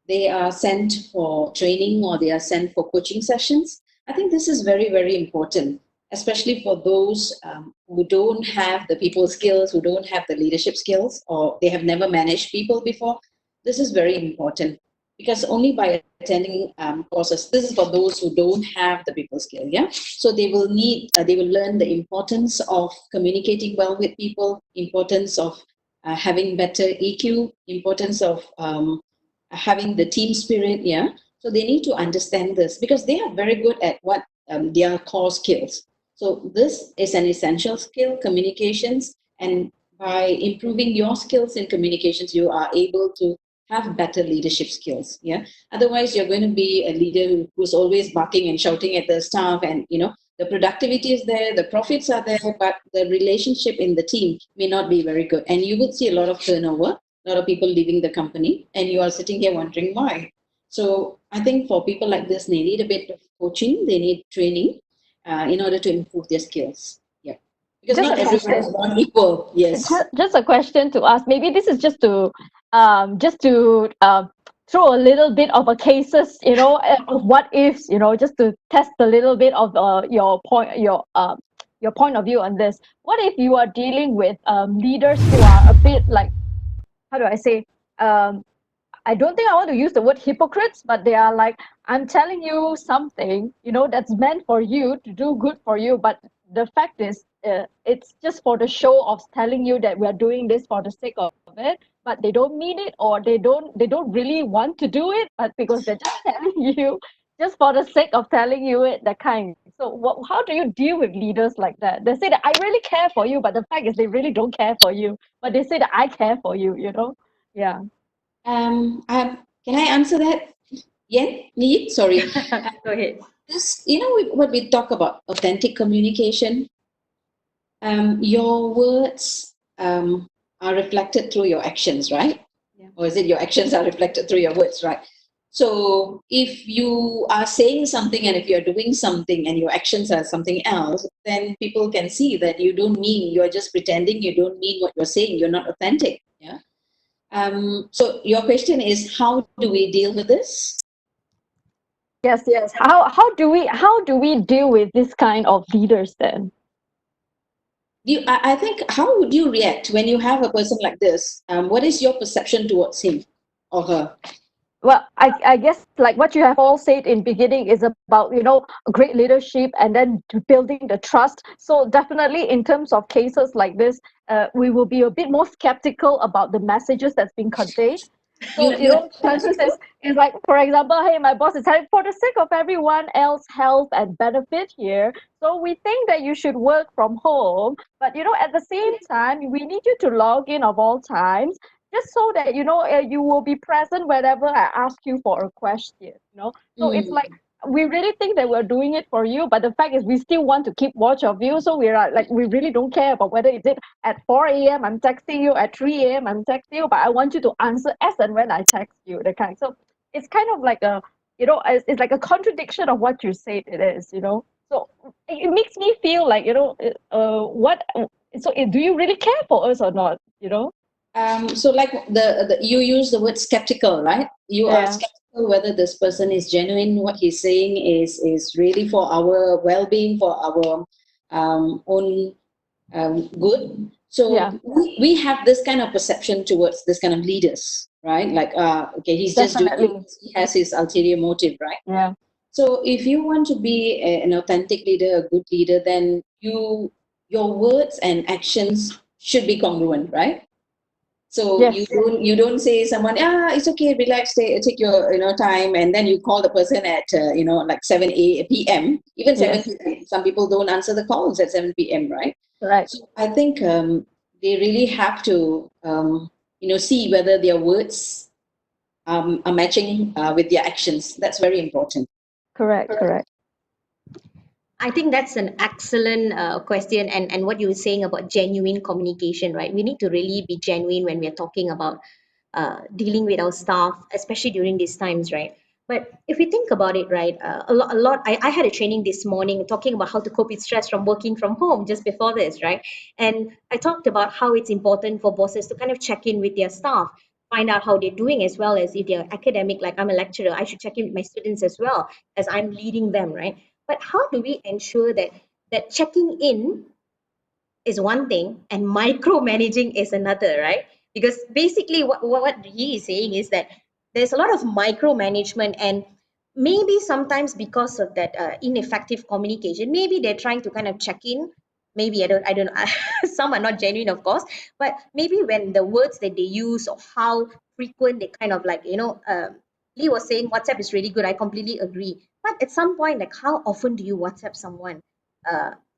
they are sent for training or they are sent for coaching sessions. I think this is very, very important, especially for those who don't have the people skills, who don't have the leadership skills, or they have never managed people before. This is very important because only by attending courses, this is for those who don't have the people skill, yeah? So they will learn the importance of communicating well with people, importance of having better EQ, importance of having the team spirit, yeah. So they need to understand this because they are very good at what their core skills. So this is an essential skill, communications, and by improving your skills in communications, you are able to have better leadership skills, yeah. Otherwise you're going to be a leader who's always barking and shouting at the staff, and the productivity is there, the profits are there, but the relationship in the team may not be very good, and you would see a lot of turnover, a lot of people leaving the company, and you are sitting here wondering why. So I think for people like this, they need a bit of coaching, they need training in order to improve their skills. Yeah, because Just not a everyone question. is born equal. Yes. Just a question to ask. Maybe this is just to throw a little bit of a cases, of what ifs, just to test a little bit of your point of view on this. What if you are dealing with leaders who are a bit like, how do I say, um, I don't think I want to use the word hypocrites, but they are like, I'm telling you something, that's meant for you to do good for you. But the fact is, it's just for the show of telling you that we are doing this for the sake of it, but they don't mean it, or they don't really want to do it, but because they're just telling you just for the sake of telling you it, that kind. So how do you deal with leaders like that? They say that I really care for you, but the fact is they really don't care for you, but they say that I care for you, Yeah. Can I answer that? Yeah, me? Sorry. Go ahead. This, what we talk about authentic communication, your words are reflected through your actions, right? Yeah. Or is it your actions are reflected through your words, right? So if you are saying something and if you're doing something and your actions are something else, then people can see that you don't mean, you're just pretending, you don't mean what you're saying, you're not authentic. Yeah. So your question is, how do we deal with this? Yes, yes. How do we deal with this kind of leaders then? I think, how would you react when you have a person like this? What is your perception towards him or her? Well, I guess like what you have all said in beginning is about, great leadership and then to building the trust. So definitely in terms of cases like this, we will be a bit more skeptical about the messages that's being conveyed. So, chances is like, for example, hey, my boss is telling, for the sake of everyone else health and benefit here, so we think that you should work from home. But, at the same time, we need you to log in of all times, just so that, you will be present whenever I ask you for a question. So it's like, we really think that we're doing it for you, but the fact is we still want to keep watch of you. So we're like, we really don't care about whether it's it at 4 a.m. I'm texting you, at 3 a.m. I'm texting you, but I want you to answer as and when I text you, the kind. So it's kind of like it's like a contradiction of what you said it is. So it makes me feel like, what, so do you really care for us or not? So like you use the word skeptical, right? You are Yeah, skeptical whether this person is genuine. What he's saying is really for our well-being, for our own good. yeah, So we have this kind of perception towards this kind of leaders, right? Like, okay, he's just doing it definitely. because he has his ulterior motive, right? Yeah. So if you want to be an authentic leader, a good leader, then your words and actions should be congruent, right? So Yes. you don't say someone, it's okay, relax, take your time, and then you call the person at like 7 p.m. Even Yes. 7 p.m. Some people don't answer the calls at 7 p.m. Right? Right. So I think they really have to see whether their words are matching with their actions. That's very important. Correct. Correct. I think that's an excellent question, and what you were saying about genuine communication, right? We need to really be genuine when we're talking about dealing with our staff, especially during these times, right? But if we think about it, right, a lot. I had a training this morning talking about how to cope with stress from working from home just before this, right? And I talked about how it's important for bosses to kind of check in with their staff, find out how they're doing, as well as if they're academic, like I'm a lecturer, I should check in with my students as well as I'm leading them, right? But how do we ensure that checking in is one thing and micromanaging is another, right? Because basically what he is saying is that there's a lot of micromanagement, and maybe sometimes because of that ineffective communication, maybe they're trying to kind of check in. Maybe I don't know. Some are not genuine, of course, but maybe when the words that they use or how frequent they kind of like, Lee was saying WhatsApp is really good. I completely agree. But at some point, like, how often do you WhatsApp someone?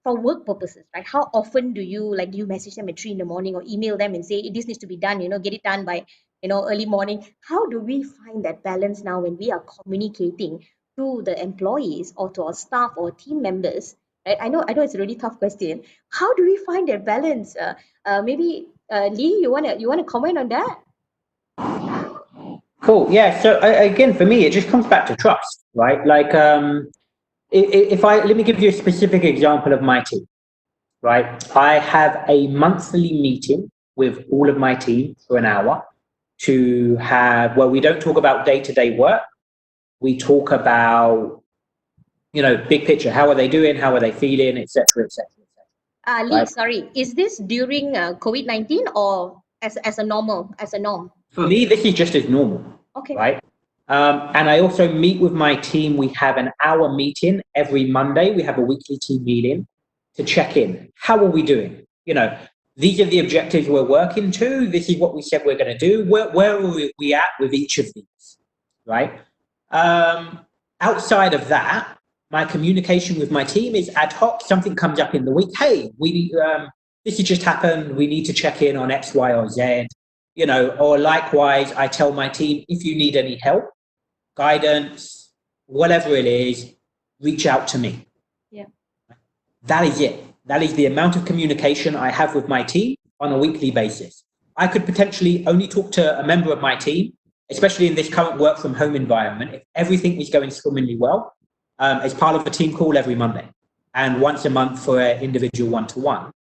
For work purposes, right? How often do you message them at 3 in the morning or email them and say this needs to be done, get it done by, early morning? How do we find that balance now when we are communicating to the employees or to our staff or team members, right? I know it's a really tough question. How do we find that balance? Maybe Lee, you wanna comment on that? Cool. Yeah. So again, for me, it just comes back to trust, right? Like, if I let me give you a specific example of my team, right? I have a monthly meeting with all of my team for an hour to have. Well, we don't talk about day-to-day work. We talk about big picture. How are they doing? How are they feeling? Etc. Etc. Etc. Lee, Right? sorry, is this during COVID-19 or as a norm? For me, this is just as normal, Okay. right? And I also meet with my team. We have an hour meeting every Monday. We have a weekly team meeting to check in. How are we doing? These are the objectives we're working to. This is what we said we're going to do. Where are we at with each of these, right? Outside of that, my communication with my team is ad hoc. Something comes up in the week. Hey, this has just happened. We need to check in on X, Y, or Z. Or likewise, I tell my team, if you need any help, guidance, whatever it is, reach out to me. Yeah. That is it. That is the amount of communication I have with my team on a weekly basis. I could potentially only talk to a member of my team, especially in this current work from home environment, if everything is going swimmingly well, as part of a team call every Monday and once a month for an individual one-to-one,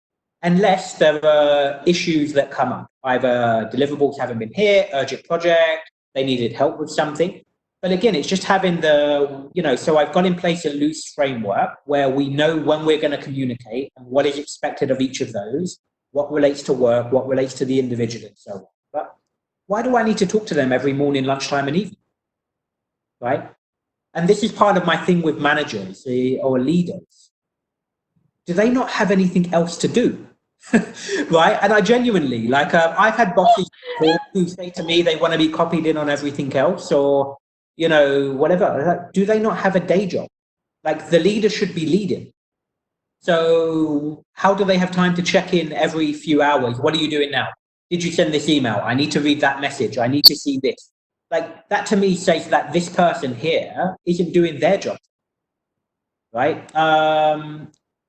unless there are issues that come up. Either deliverables haven't been hit, urgent project, they needed help with something. But again, it's just having so I've got in place a loose framework where we know when we're going to communicate and what is expected of each of those, what relates to work, what relates to the individual, and so on. But why do I need to talk to them every morning, lunchtime, and evening? Right? And this is part of my thing with managers or leaders. Do they not have anything else to do? right? And I genuinely, like, I've had bosses before who say to me they want to be copied in on everything else, or, you know, whatever. Like, do they not have a day job? Like, the leader should be leading. So how do they have time to check in every few hours? What are you doing now? Did you send this email? I need to read that message. I need to see this. Like, that to me says that this person here isn't doing their job, right?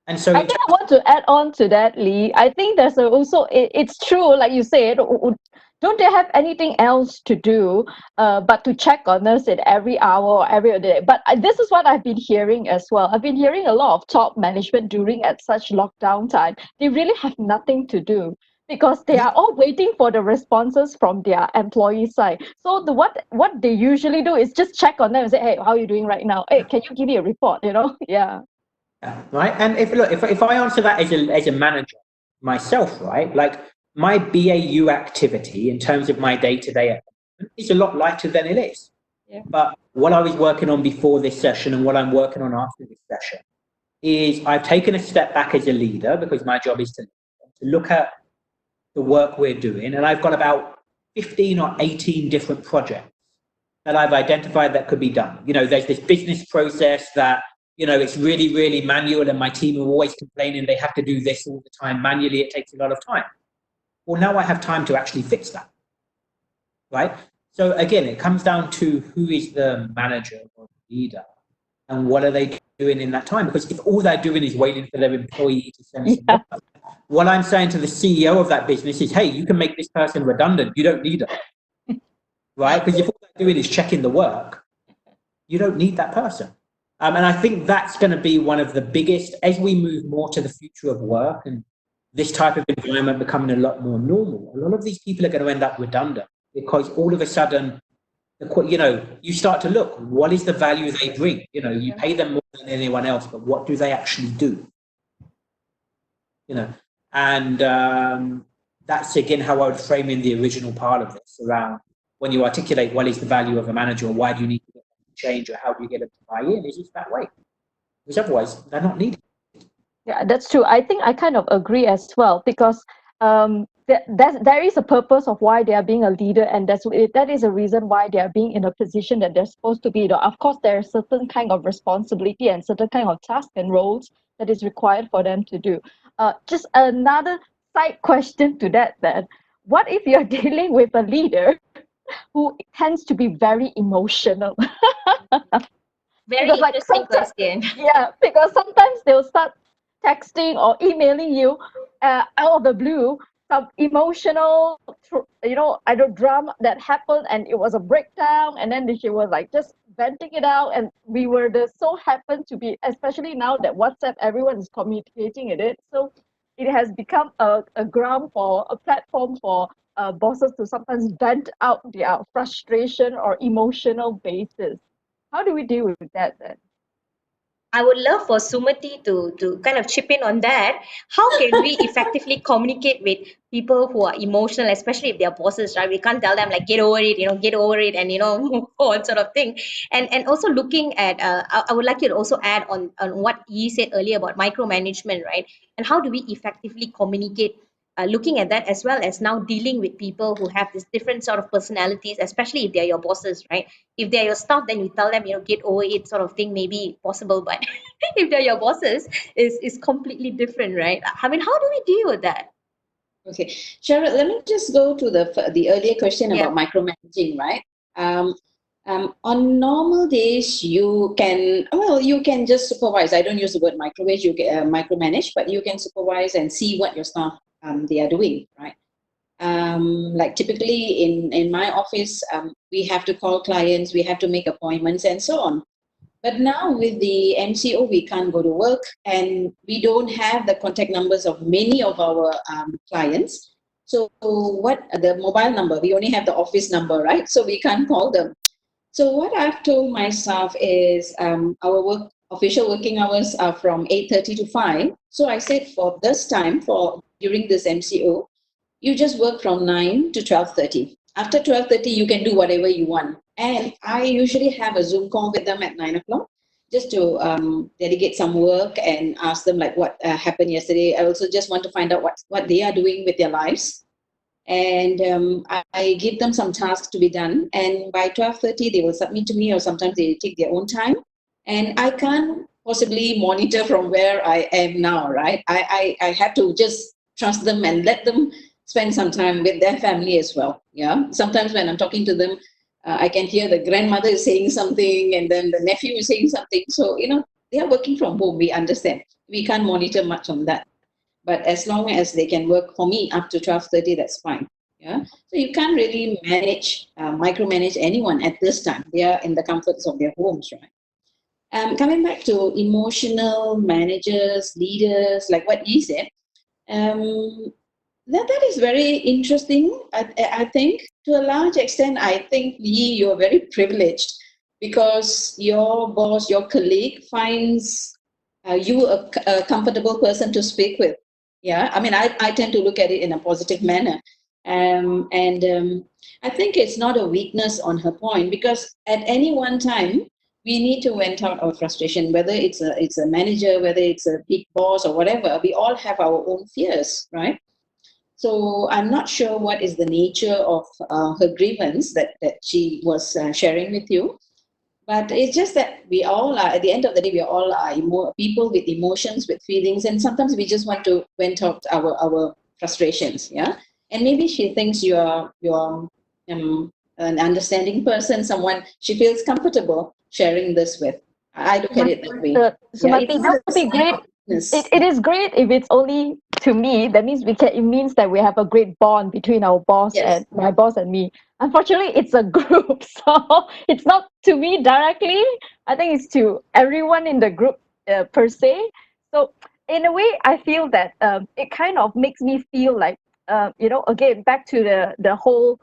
And so I think I want to add on to that, Lee. I think there's also, it's true, like you said, don't they have anything else to do but to check on us at every hour or every day? But this is what I've been hearing as well. I've been hearing a lot of top management during at such lockdown time. They really have nothing to do because they are all waiting for the responses from their employee side. So what they usually do is just check on them and say, hey, how are you doing right now? Hey, can you give me a report? You know, yeah. Right. And if I answer that as a manager myself, right, like, my BAU activity in terms of my day-to-day is a lot lighter than it is. Yeah. But what I was working on before this session and what I'm working on after this session is I've taken a step back as a leader, because my job is to look at the work we're doing, and I've got about 15 or 18 different projects that I've identified that could be done. You know, there's this business process that, you know, it's really, really manual, and my team are always complaining they have to do this all the time manually. It takes a lot of time. Well, now I have time to actually fix that, right? So again, it comes down to who is the manager or the leader, and what are they doing in that time? Because if all they're doing is waiting for their employee to send some work, what I'm saying to the CEO of that business is, hey, you can make this person redundant. You don't need them, right? Because if all they're doing is checking the work, you don't need that person. And I think that's going to be one of the biggest, as we move more to the future of work and this type of environment becoming a lot more normal, a lot of these people are going to end up redundant, because all of a sudden, you know, you start to look, what is the value they bring? You know, you pay them more than anyone else, but what do they actually do? You know, and that's again how I would frame in the original part of this, around when you articulate what is the value of a manager, or why do you need to get them to change, or how do you get them to buy in, is just that way. Because otherwise they're not needed. Yeah, that's true. I think I kind of agree as well, because there is a purpose of why they are being a leader, and that is a reason why they are being in a position that they're supposed to be. Of course, there are certain kind of responsibility and certain kind of tasks and roles that is required for them to do. Just another side question to that then. What if you're dealing with a leader who tends to be very emotional? Very Because like interesting sometimes, question. yeah, because sometimes they'll start texting or emailing you out of the blue, some emotional, I don't drama that happened, and it was a breakdown, and then she was like just venting it out, and we were so happened to be, especially now that WhatsApp, everyone is communicating in it, so it has become a platform for bosses to sometimes vent out their frustration or emotional basis. How do we deal with that then? I would love for Sumathi to kind of chip in on that. How can we effectively communicate with people who are emotional, especially if they're bosses, right? We can't tell them like, get over it, get over it, and move on, sort of thing. And also looking at, I would like you to also add on what you said earlier about micromanagement, right? And how do we effectively communicate, looking at that, as well as now dealing with people who have this different sort of personalities, especially if they're your bosses, right? If they're your staff, then you tell them, get over it, sort of thing, maybe possible. But if they're your bosses, is completely different, right? I mean, how do we deal with that? Okay, Cheryl, let me just go to the earlier question Yeah. about micromanaging, right? On normal days, you can just supervise. I don't use the word micromanage, micromanage, but you can supervise and see what your staff they are doing, right? Like typically in my office, we have to call clients, we have to make appointments, and so on. But now with the MCO, we can't go to work, and we don't have the contact numbers of many of our clients. So what the mobile number, we only have the office number, right? So we can't call them. So what I've told my staff is our official working hours are from 8:30 to 5. So I said for this time, during this MCO, you just work from 9 to 12:30. After 12:30, you can do whatever you want. And I usually have a Zoom call with them at 9 o'clock, just to delegate some work and ask them like what happened yesterday. I also just want to find out what they are doing with their lives. And I give them some tasks to be done. And by 12:30, they will submit to me, or sometimes they take their own time. And I can't possibly monitor from where I am now, right? I have to just trust them and let them spend some time with their family as well. Yeah. Sometimes when I'm talking to them, I can hear the grandmother is saying something and then the nephew is saying something. So, they are working from home. We understand. We can't monitor much on that. But as long as they can work for me up to 12:30, that's fine. Yeah. So you can't really micromanage anyone at this time. They are in the comforts of their homes, right? Coming back to emotional managers, leaders, like what you said, um, that is very interesting. I think to a large extent, I think Lee, you're very privileged because your boss, your colleague finds you a comfortable person to speak with. Yeah, I mean, I tend to look at it in a positive manner. And I think it's not a weakness on her point, because at any one time, we need to vent out our frustration, whether it's a manager, whether it's a big boss or whatever. We all have our own fears, right? So I'm not sure what is the nature of her grievance that she was sharing with you. But it's just that we all are, at the end of the day, we all are people with emotions, with feelings, and sometimes we just want to vent out our frustrations, yeah? And maybe she thinks you're an understanding person, someone she feels comfortable sharing this with. I look at it that way. Yeah, it's Sumathi, not that a would be sign great. of weakness. It is great if it's only to me. That means it means that we have a great bond between our boss Yes. and my boss and me. Unfortunately, it's a group, so it's not to me directly. I think it's to everyone in the group per se. So in a way, I feel that it kind of makes me feel like again back to the whole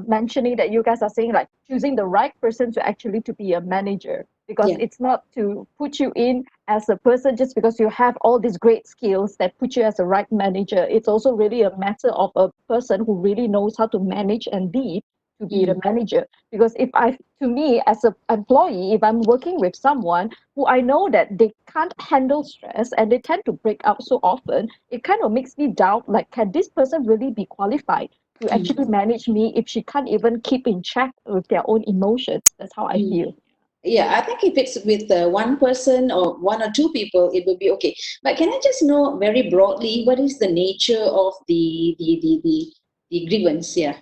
mentioning that you guys are saying, like choosing the right person to actually to be a manager, because Yeah. it's not to put you in as a person just because you have all these great skills that put you as a right manager. It's also really a matter of a person who really knows how to manage and lead to be the manager. Because if I to me as an employee, if I'm working with someone who I know that they can't handle stress and they tend to break out so often, it kind of makes me doubt, like, can this person really be qualified to actually manage me if she can't even keep in check with their own emotions? That's how I feel. Yeah, I think if it's with one person or one or two people, it will be okay. But can I just know very broadly what is the nature of the grievance? Yeah.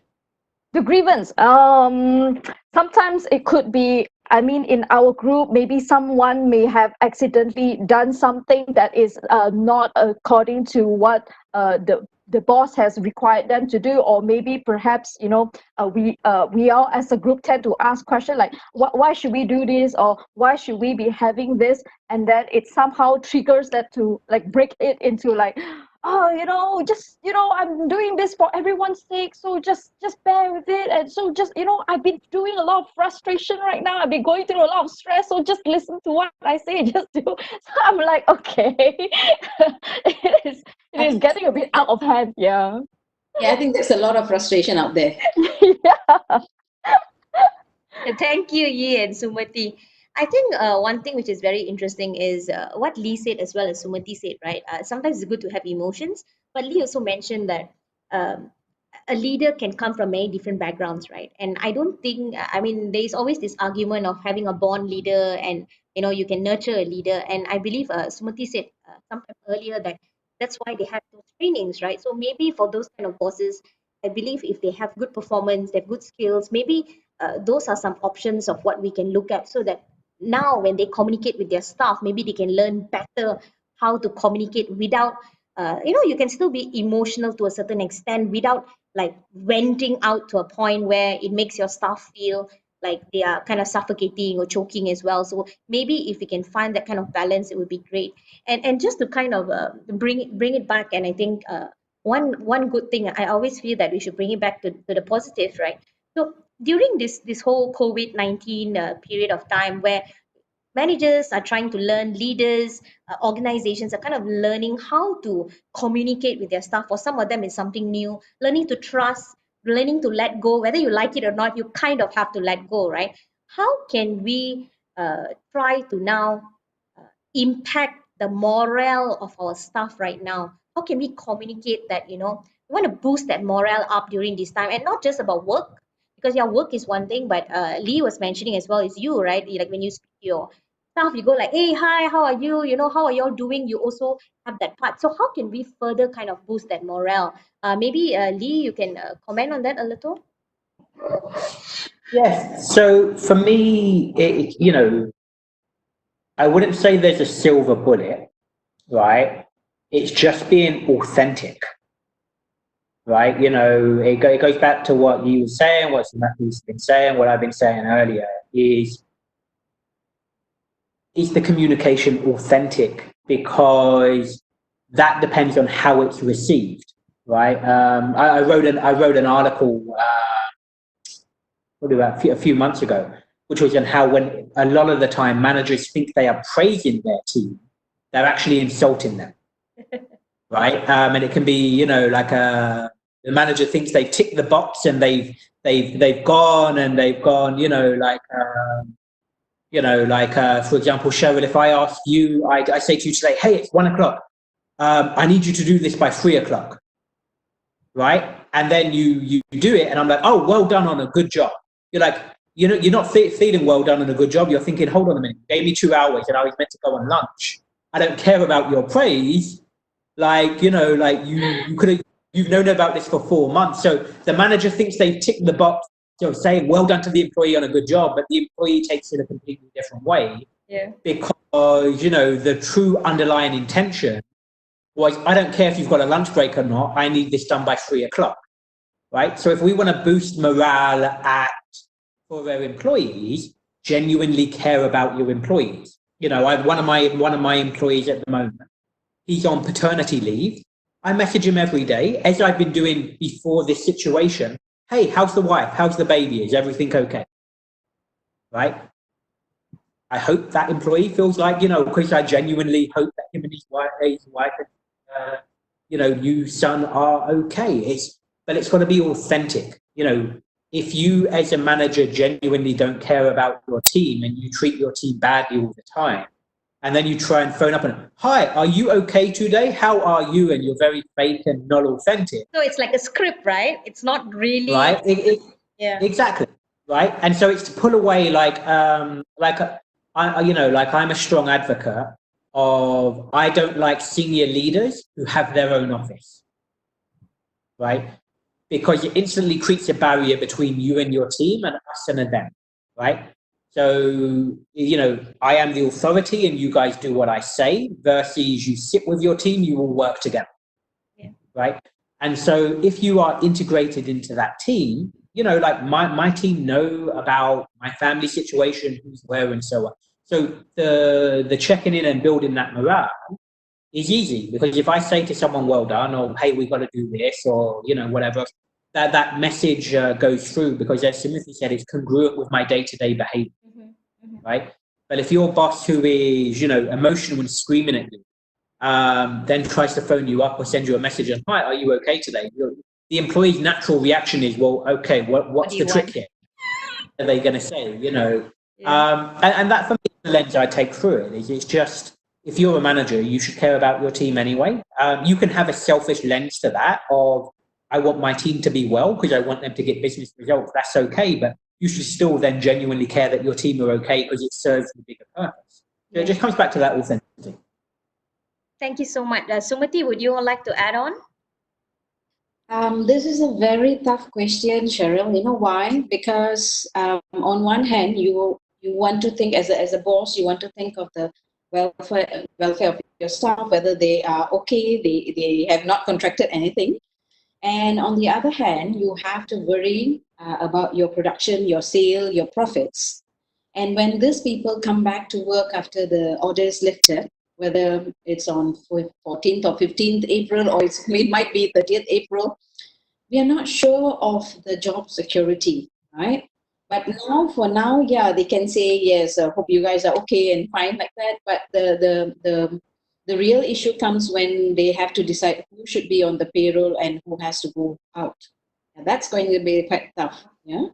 The grievance. Sometimes it could be, I mean, in our group, maybe someone may have accidentally done something that is not according to what the boss has required them to do, or maybe perhaps we all as a group tend to ask questions like, why should we do this, or why should we be having this, and then it somehow triggers that to like break it into like, oh, just I'm doing this for everyone's sake, so just bear with it. And so just I've been doing a lot of frustration right now, I've been going through a lot of stress, so just listen to what I say. Just do. So I'm like, okay. it is I getting a bit out of hand. Yeah. Yeah, I think there's a lot of frustration out there. Yeah. Thank you, Yi and Sumati. I think one thing which is very interesting is what Lee said as well as Sumati said, right? Sometimes it's good to have emotions, but Lee also mentioned that um, a leader can come from many different backgrounds, right? And I don't think, I mean, there is always this argument of having a born leader and, you can nurture a leader. And I believe Sumati said sometime earlier that that's why they have those trainings, right? So maybe for those kind of bosses, I believe if they have good performance, they have good skills, maybe those are some options of what we can look at, so that now when they communicate with their staff, maybe they can learn better how to communicate without you can still be emotional to a certain extent without like venting out to a point where it makes your staff feel like they are kind of suffocating or choking as well. So maybe if we can find that kind of balance, it would be great. And just to kind of bring it back, and I think one good thing, I always feel that we should bring it back to the positive, right? So during this whole COVID-19 period of time, where managers are trying to learn, leaders, organizations are kind of learning how to communicate with their staff. For some of them, it's something new, learning to trust, learning to let go. Whether you like it or not, you kind of have to let go, right? How can we try to now impact the morale of our staff right now? How can we communicate that, we want to boost that morale up during this time, and not just about work, because your work is one thing, but Lee was mentioning as well, is you, right? Like when you speak to your staff, you go like, hey, hi, how are you? How are you all doing? You also have that part. So how can we further kind of boost that morale? Maybe Lee, you can comment on that a little. Yes. So for me, I wouldn't say there's a silver bullet, right? It's just being authentic, right? It goes back to what you were saying, what SUMATHI's been saying, what I've been saying earlier, is the communication authentic? Because that depends on how it's received, right? I wrote an article a few months ago, which was on how, when a lot of the time managers think they are praising their team, they're actually insulting them, right? And it can be, the manager thinks they've ticked the box and they've gone, for example, Cheryl, if I ask you, I say to you today, hey, it's 1 o'clock. I need you to do this by 3 o'clock, right? And then you do it, and I'm like, oh, well done on a good job. You're like, you're not feeling well done on a good job. You're thinking, hold on a minute, you gave me 2 hours and I was meant to go on lunch. I don't care about your praise. You've known about this for 4 months. So the manager thinks they've ticked the box, saying well done to the employee on a good job, but the employee takes it a completely different way. Yeah. Because, the true underlying intention was, I don't care if you've got a lunch break or not, I need this done by 3 o'clock, right? So if we want to boost morale for our employees, genuinely care about your employees. I have one of my employees at the moment. He's on paternity leave. I message him every day, as I've been doing before this situation. Hey, how's the wife? How's the baby? Is everything okay? Right? I hope that employee feels like, because I genuinely hope that him and his wife and you son are okay. But it's got to be authentic. If you as a manager genuinely don't care about your team and you treat your team badly all the time, and then you try and phone up and, hi, are you okay today? How are you? And you're very fake and not authentic. So it's like a script, right? It's not really. Right. Yeah. Exactly. Right. And so it's to pull away, I'm a strong advocate of, I don't like senior leaders who have their own office. Right. Because it instantly creates a barrier between you and your team and us and them. Right. So, I am the authority and you guys do what I say, versus you sit with your team, you will work together. Yeah. Right. And so if you are integrated into that team, my team know about my family situation, who's where and so on. So the checking in and building that morale is easy, because if I say to someone, well done, or hey, we've got to do this, or, whatever, that message goes through, because as SUMATHI said, it's congruent with my day-to-day behavior. Right? But if your boss, who is, emotional and screaming at you, then tries to phone you up or send you a message and, hi, are you okay today? The employee's natural reaction is, well, okay, what's the trick here? What are they going to say, Yeah. And that, for me, the lens I take through it is, it's just, if you're a manager, you should care about your team anyway. You can have a selfish lens to that of, I want my team to be well because I want them to get business results. That's okay, but you should still then genuinely care that your team are okay because it serves the bigger purpose. So it just comes back to that authenticity. Thank you so much. SUMATHI, would you all like to add on? This is a very tough question, Cheryl. You know why? Because on one hand, you want to think, as a boss, you want to think of the welfare of your staff, whether they are okay, they have not contracted anything. And on the other hand, you have to worry about your production, your sale, your profits. And when these people come back to work after the order is lifted, whether it's on 14th or 15th April, or it might be 30th April, we are not sure of the job security, right? But for now, yeah, they can say, yes, I hope you guys are okay and fine like that. But the real issue comes when they have to decide who should be on the payroll and who has to go out. And that's going to be quite tough, yeah?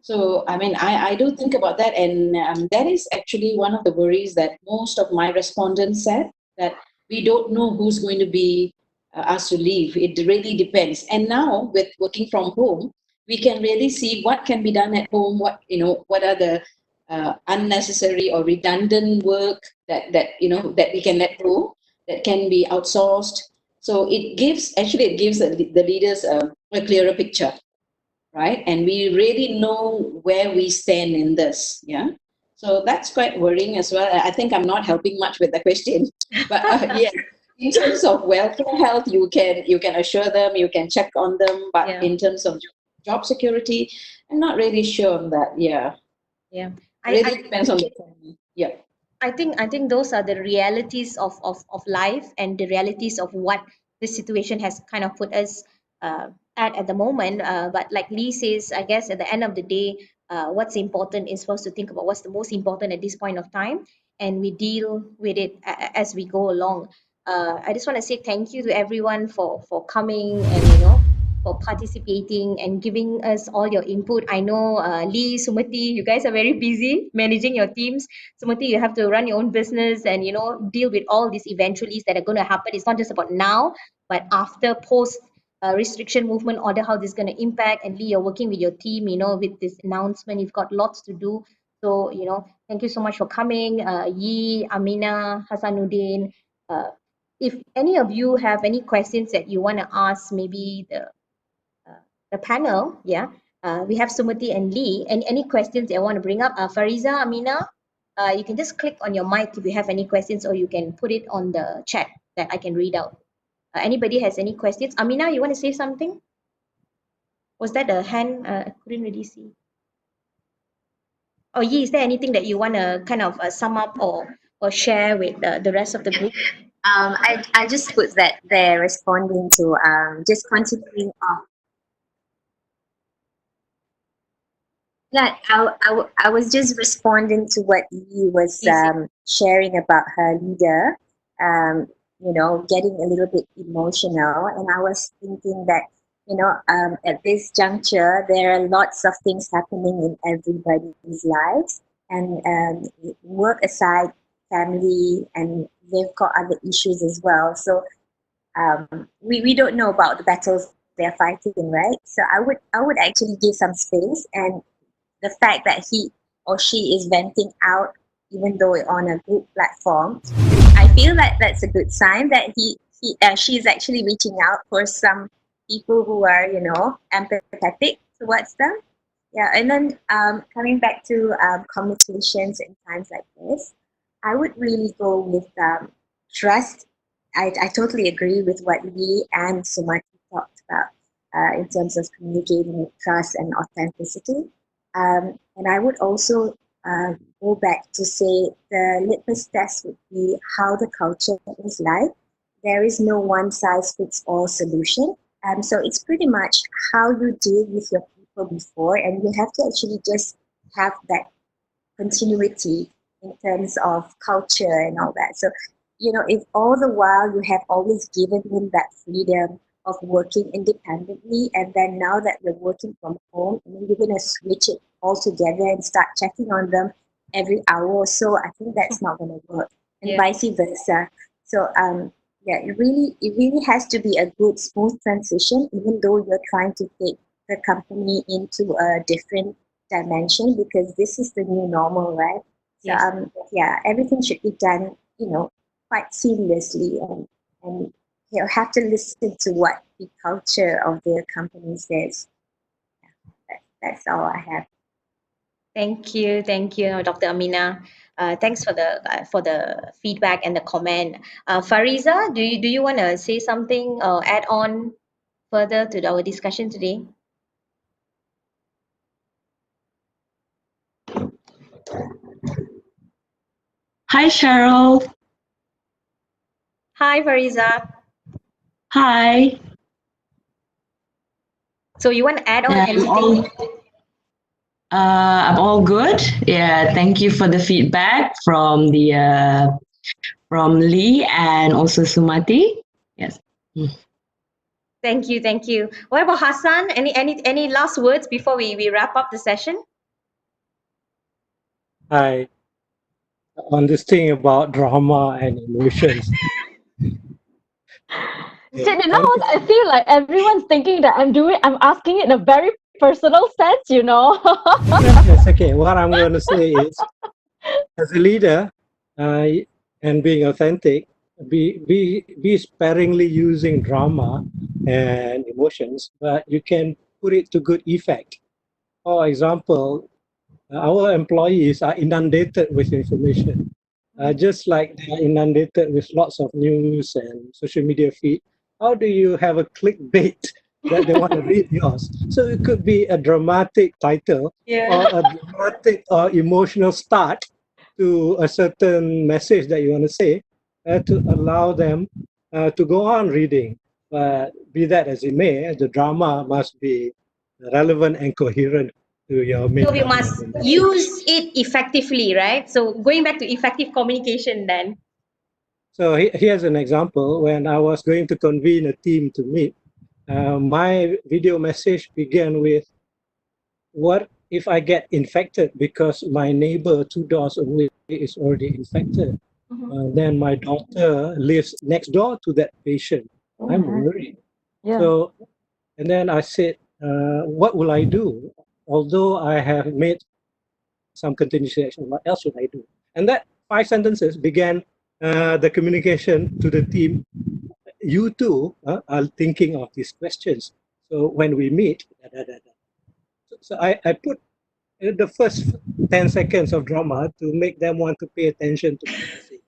So, I mean, I do think about that, and that is actually one of the worries that most of my respondents said, that we don't know who's going to be asked to leave. It really depends. And now, with working from home, we can really see what can be done at home. What are the unnecessary or redundant work that we can let go, that can be outsourced. So it gives the leaders a clearer picture, right? And we really know where we stand in this. Yeah. So that's quite worrying as well. I think I'm not helping much with the question, but yeah, in terms of welfare health, you can assure them, you can check on them, but Yeah. in terms of job security, I'm not really sure on that. Yeah. Yeah. Really depends on the family. Yeah. I think those are the realities of life and the realities of what this situation has kind of put us at the moment. But like Lee says, I guess at the end of the day, what's important is for us to think about what's the most important at this point of time, and we deal with it as we go along. I just want to say thank you to everyone for coming and for participating and giving us all your input. I know Lee, Sumati, you guys are very busy managing your teams. Sumati, you have to run your own business and deal with all these eventualities that are going to happen. It's not just about now, but after post restriction movement order, how this is going to impact. And Lee, you're working with your team, with this announcement. You've got lots to do. So, thank you so much for coming. Yi, Amina, Hasanuddin. If any of you have any questions that you want to ask, maybe the panel, yeah. We have Sumati and Lee. And any questions they want to bring up? Fariza, Amina, you can just click on your mic if you have any questions, or you can put it on the chat that I can read out. Anybody has any questions? Amina, you want to say something? Was that a hand? I couldn't really see. Oh, Yi, is there anything that you want to kind of sum up or share with the rest of the group? I just put that they're responding to just continuing on. Yeah, I was just responding to what Yi was sharing about her leader, getting a little bit emotional. And I was thinking that, at this juncture, there are lots of things happening in everybody's lives. And work aside, family, and they've got other issues as well. So we don't know about the battles they're fighting, right? So I would actually give some space, and the fact that he or she is venting out, even though on a group platform, I feel like that's a good sign that she is actually reaching out for some people who are, empathetic towards them. Yeah, and then coming back to communications in times like this, I would really go with trust. I totally agree with what Lee and Sumati talked about in terms of communicating with trust and authenticity. And I would also go back to say the litmus test would be how the culture is like. There is no one size fits all solution. So it's pretty much how you deal with your people before, and you have to actually just have that continuity in terms of culture and all that. So, if all the while you have always given him that freedom of working independently, and then now that you're working from home, and then you're going to switch it all together and start checking on them every hour or so, I think that's not going to work, and vice versa. So, yeah, it really has to be a good, smooth transition, even though you're trying to take the company into a different dimension, because this is the new normal, right? So yeah, everything should be done, quite seamlessly, and you'll have to listen to what the culture of the company says. That's all I have. Thank you, Dr. Amina. Thanks for the feedback and the comment. Fariza, do you want to say something or add on further to our discussion today? Hi, Cheryl. Hi, Fariza. Hi. So you want to add on Yeah, anything? I'm all good. Yeah, thank you for the feedback from from Lee and also Sumati. Yes. Thank you, thank you. What about Hassan? Any last words before we wrap up the session? I on this thing about drama and emotions. See, you know what? I feel like everyone's thinking that I'm asking it in a very personal sense, you know. It's okay. What I'm going to say is, as a leader, uh, and being authentic, be sparingly using drama and emotions, but you can put it to good effect. For example, our employees are inundated with information, just like they are inundated with lots of news and social media feed. How do you have a clickbait that they want to read yours? So it could be a dramatic title or a dramatic or emotional start to a certain message that you want to say, to allow them to go on reading. But be that as it may, the drama must be relevant and coherent to your main So we topic must of the message. use it effectively, right? So going back to effective communication then. So here's an example. When I was going to convene a team to meet, my video message began with, "What if I get infected because my neighbor 2 doors away is already infected? Then my daughter lives next door to that patient. I'm worried." Yeah. So, and then I said, "What will I do? Although I have made some contingency action, what else should I do?" And that 5 sentences began the communication to the team. You too are thinking of these questions. So when we meet, da, da, da, da. So I put the first 10 seconds of drama to make them want to pay attention to my message.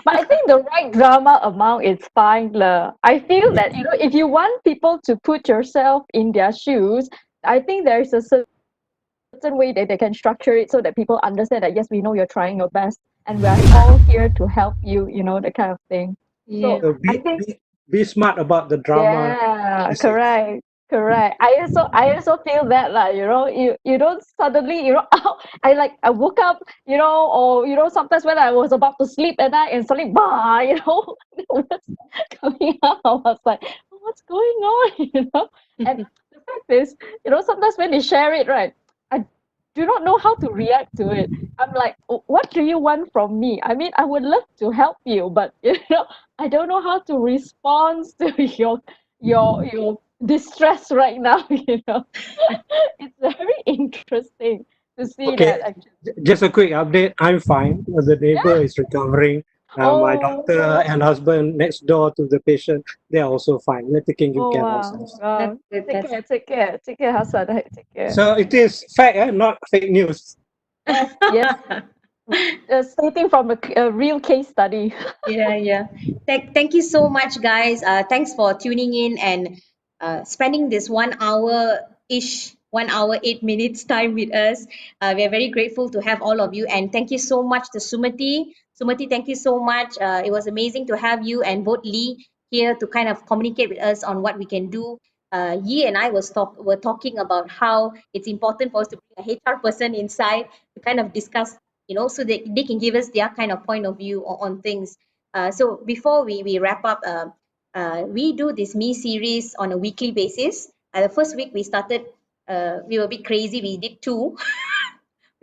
But I think the right drama amount is fine. Lah. I feel that, you know, if you want people to put yourself in their shoes, I think there is a certain way that they can structure it so that people understand that, yes, we know you're trying your best and we're all here to help you, you know, that kind of thing. Yeah. So So I think be smart about the drama yeah, message. correct. I also feel that like, you know, you don't suddenly, you know, I woke up, you know, or you know, sometimes when I was about to sleep at night and suddenly bah, you know, what's coming out. I was like, "Oh, what's going on?" You know? And the fact is, you know, sometimes when they share it, right, I do not know how to react to it. I'm like, What do you want from me? I mean, I would love to help you, but you know, I don't know how to respond to your distress right now, you know." It's very interesting to see that Okay, actually. just a quick update. I'm fine. The neighbor is recovering. My Oh, daughter and husband next door to the patient, they're also fine. We're taking good oh care of wow. ourselves. That's Wow. good. Take care, take care, take care, Hassan. Take care. So it is fact, not fake news. Yes, yes. Stating from a real case study. Yeah. Thank you so much, guys. Thanks for tuning in and spending this 1 hour-ish, 1 hour, 8 minutes time with us. We're very grateful to have all of you. And thank you so much to Sumati. Sumati, thank you so much. It was amazing to have you and both Lee here to kind of communicate with us on what we can do. Yi and I were talking about how it's important for us to bring a HR person inside to kind of discuss, you know, so that they can give us their kind of point of view on things. So before we wrap up, we do this me series on a weekly basis. The first week we started, we were a bit crazy. We did two.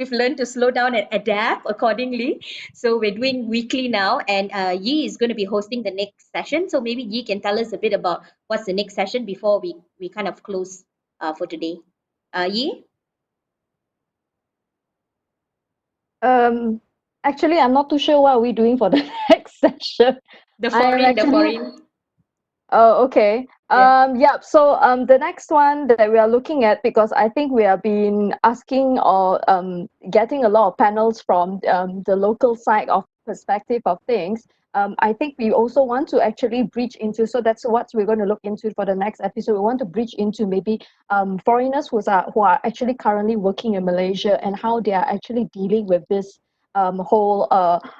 We've learned to slow down and adapt accordingly. So we're doing weekly now, and Yi is going to be hosting the next session. So maybe Yi can tell us a bit about what's the next session before we kind of close for today. Yi, Um, Actually, I'm not too sure what are we doing for the next session. the I am foreign, the actually foreign. Oh, okay. Yeah. Yeah. So, the next one that we are looking at, because I think we have been asking or getting a lot of panels from the local side of perspective of things. I think we also want to actually breach into. So that's what we're going to look into for the next episode. We want to breach into maybe foreigners who are actually currently working in Malaysia and how they are actually dealing with this whole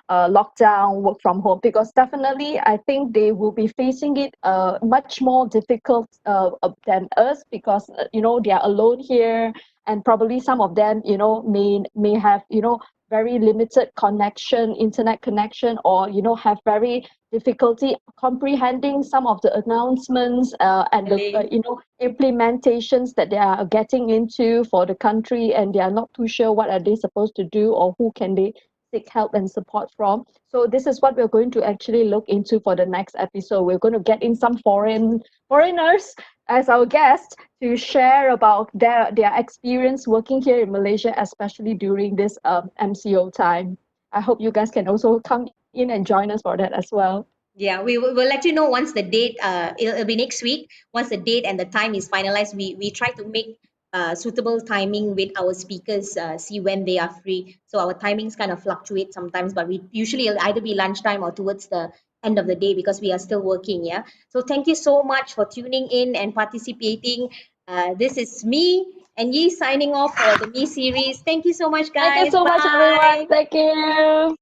lockdown, work from home, because definitely I think they will be facing it much more difficult than us, because you know, they are alone here, and probably some of them, you know, may have, you know, very limited connection, internet connection, or have very difficulty comprehending some of the announcements and the implementations that they are getting into for the country, and they are not too sure what are they supposed to do or who can they seek help and support from. So this is what we're going to actually look into for the next episode. We're going to get in some foreigners as our guests to share about their experience working here in Malaysia, especially during this MCO time. I hope you guys can also come in and join us for that as well. Yeah, we'll let you know once the date, it'll be next week. Once the date and the time is finalized, we try to make suitable timing with our speakers, see when they are free. So our timings kind of fluctuate sometimes, but we usually it'll either be lunchtime or towards the end of the day because we are still working. Yeah. So thank you so much for tuning in and participating. This is me and Yi signing off for the Me series. Thank you so much, guys. Thank you so much, everyone. Bye. Thank you.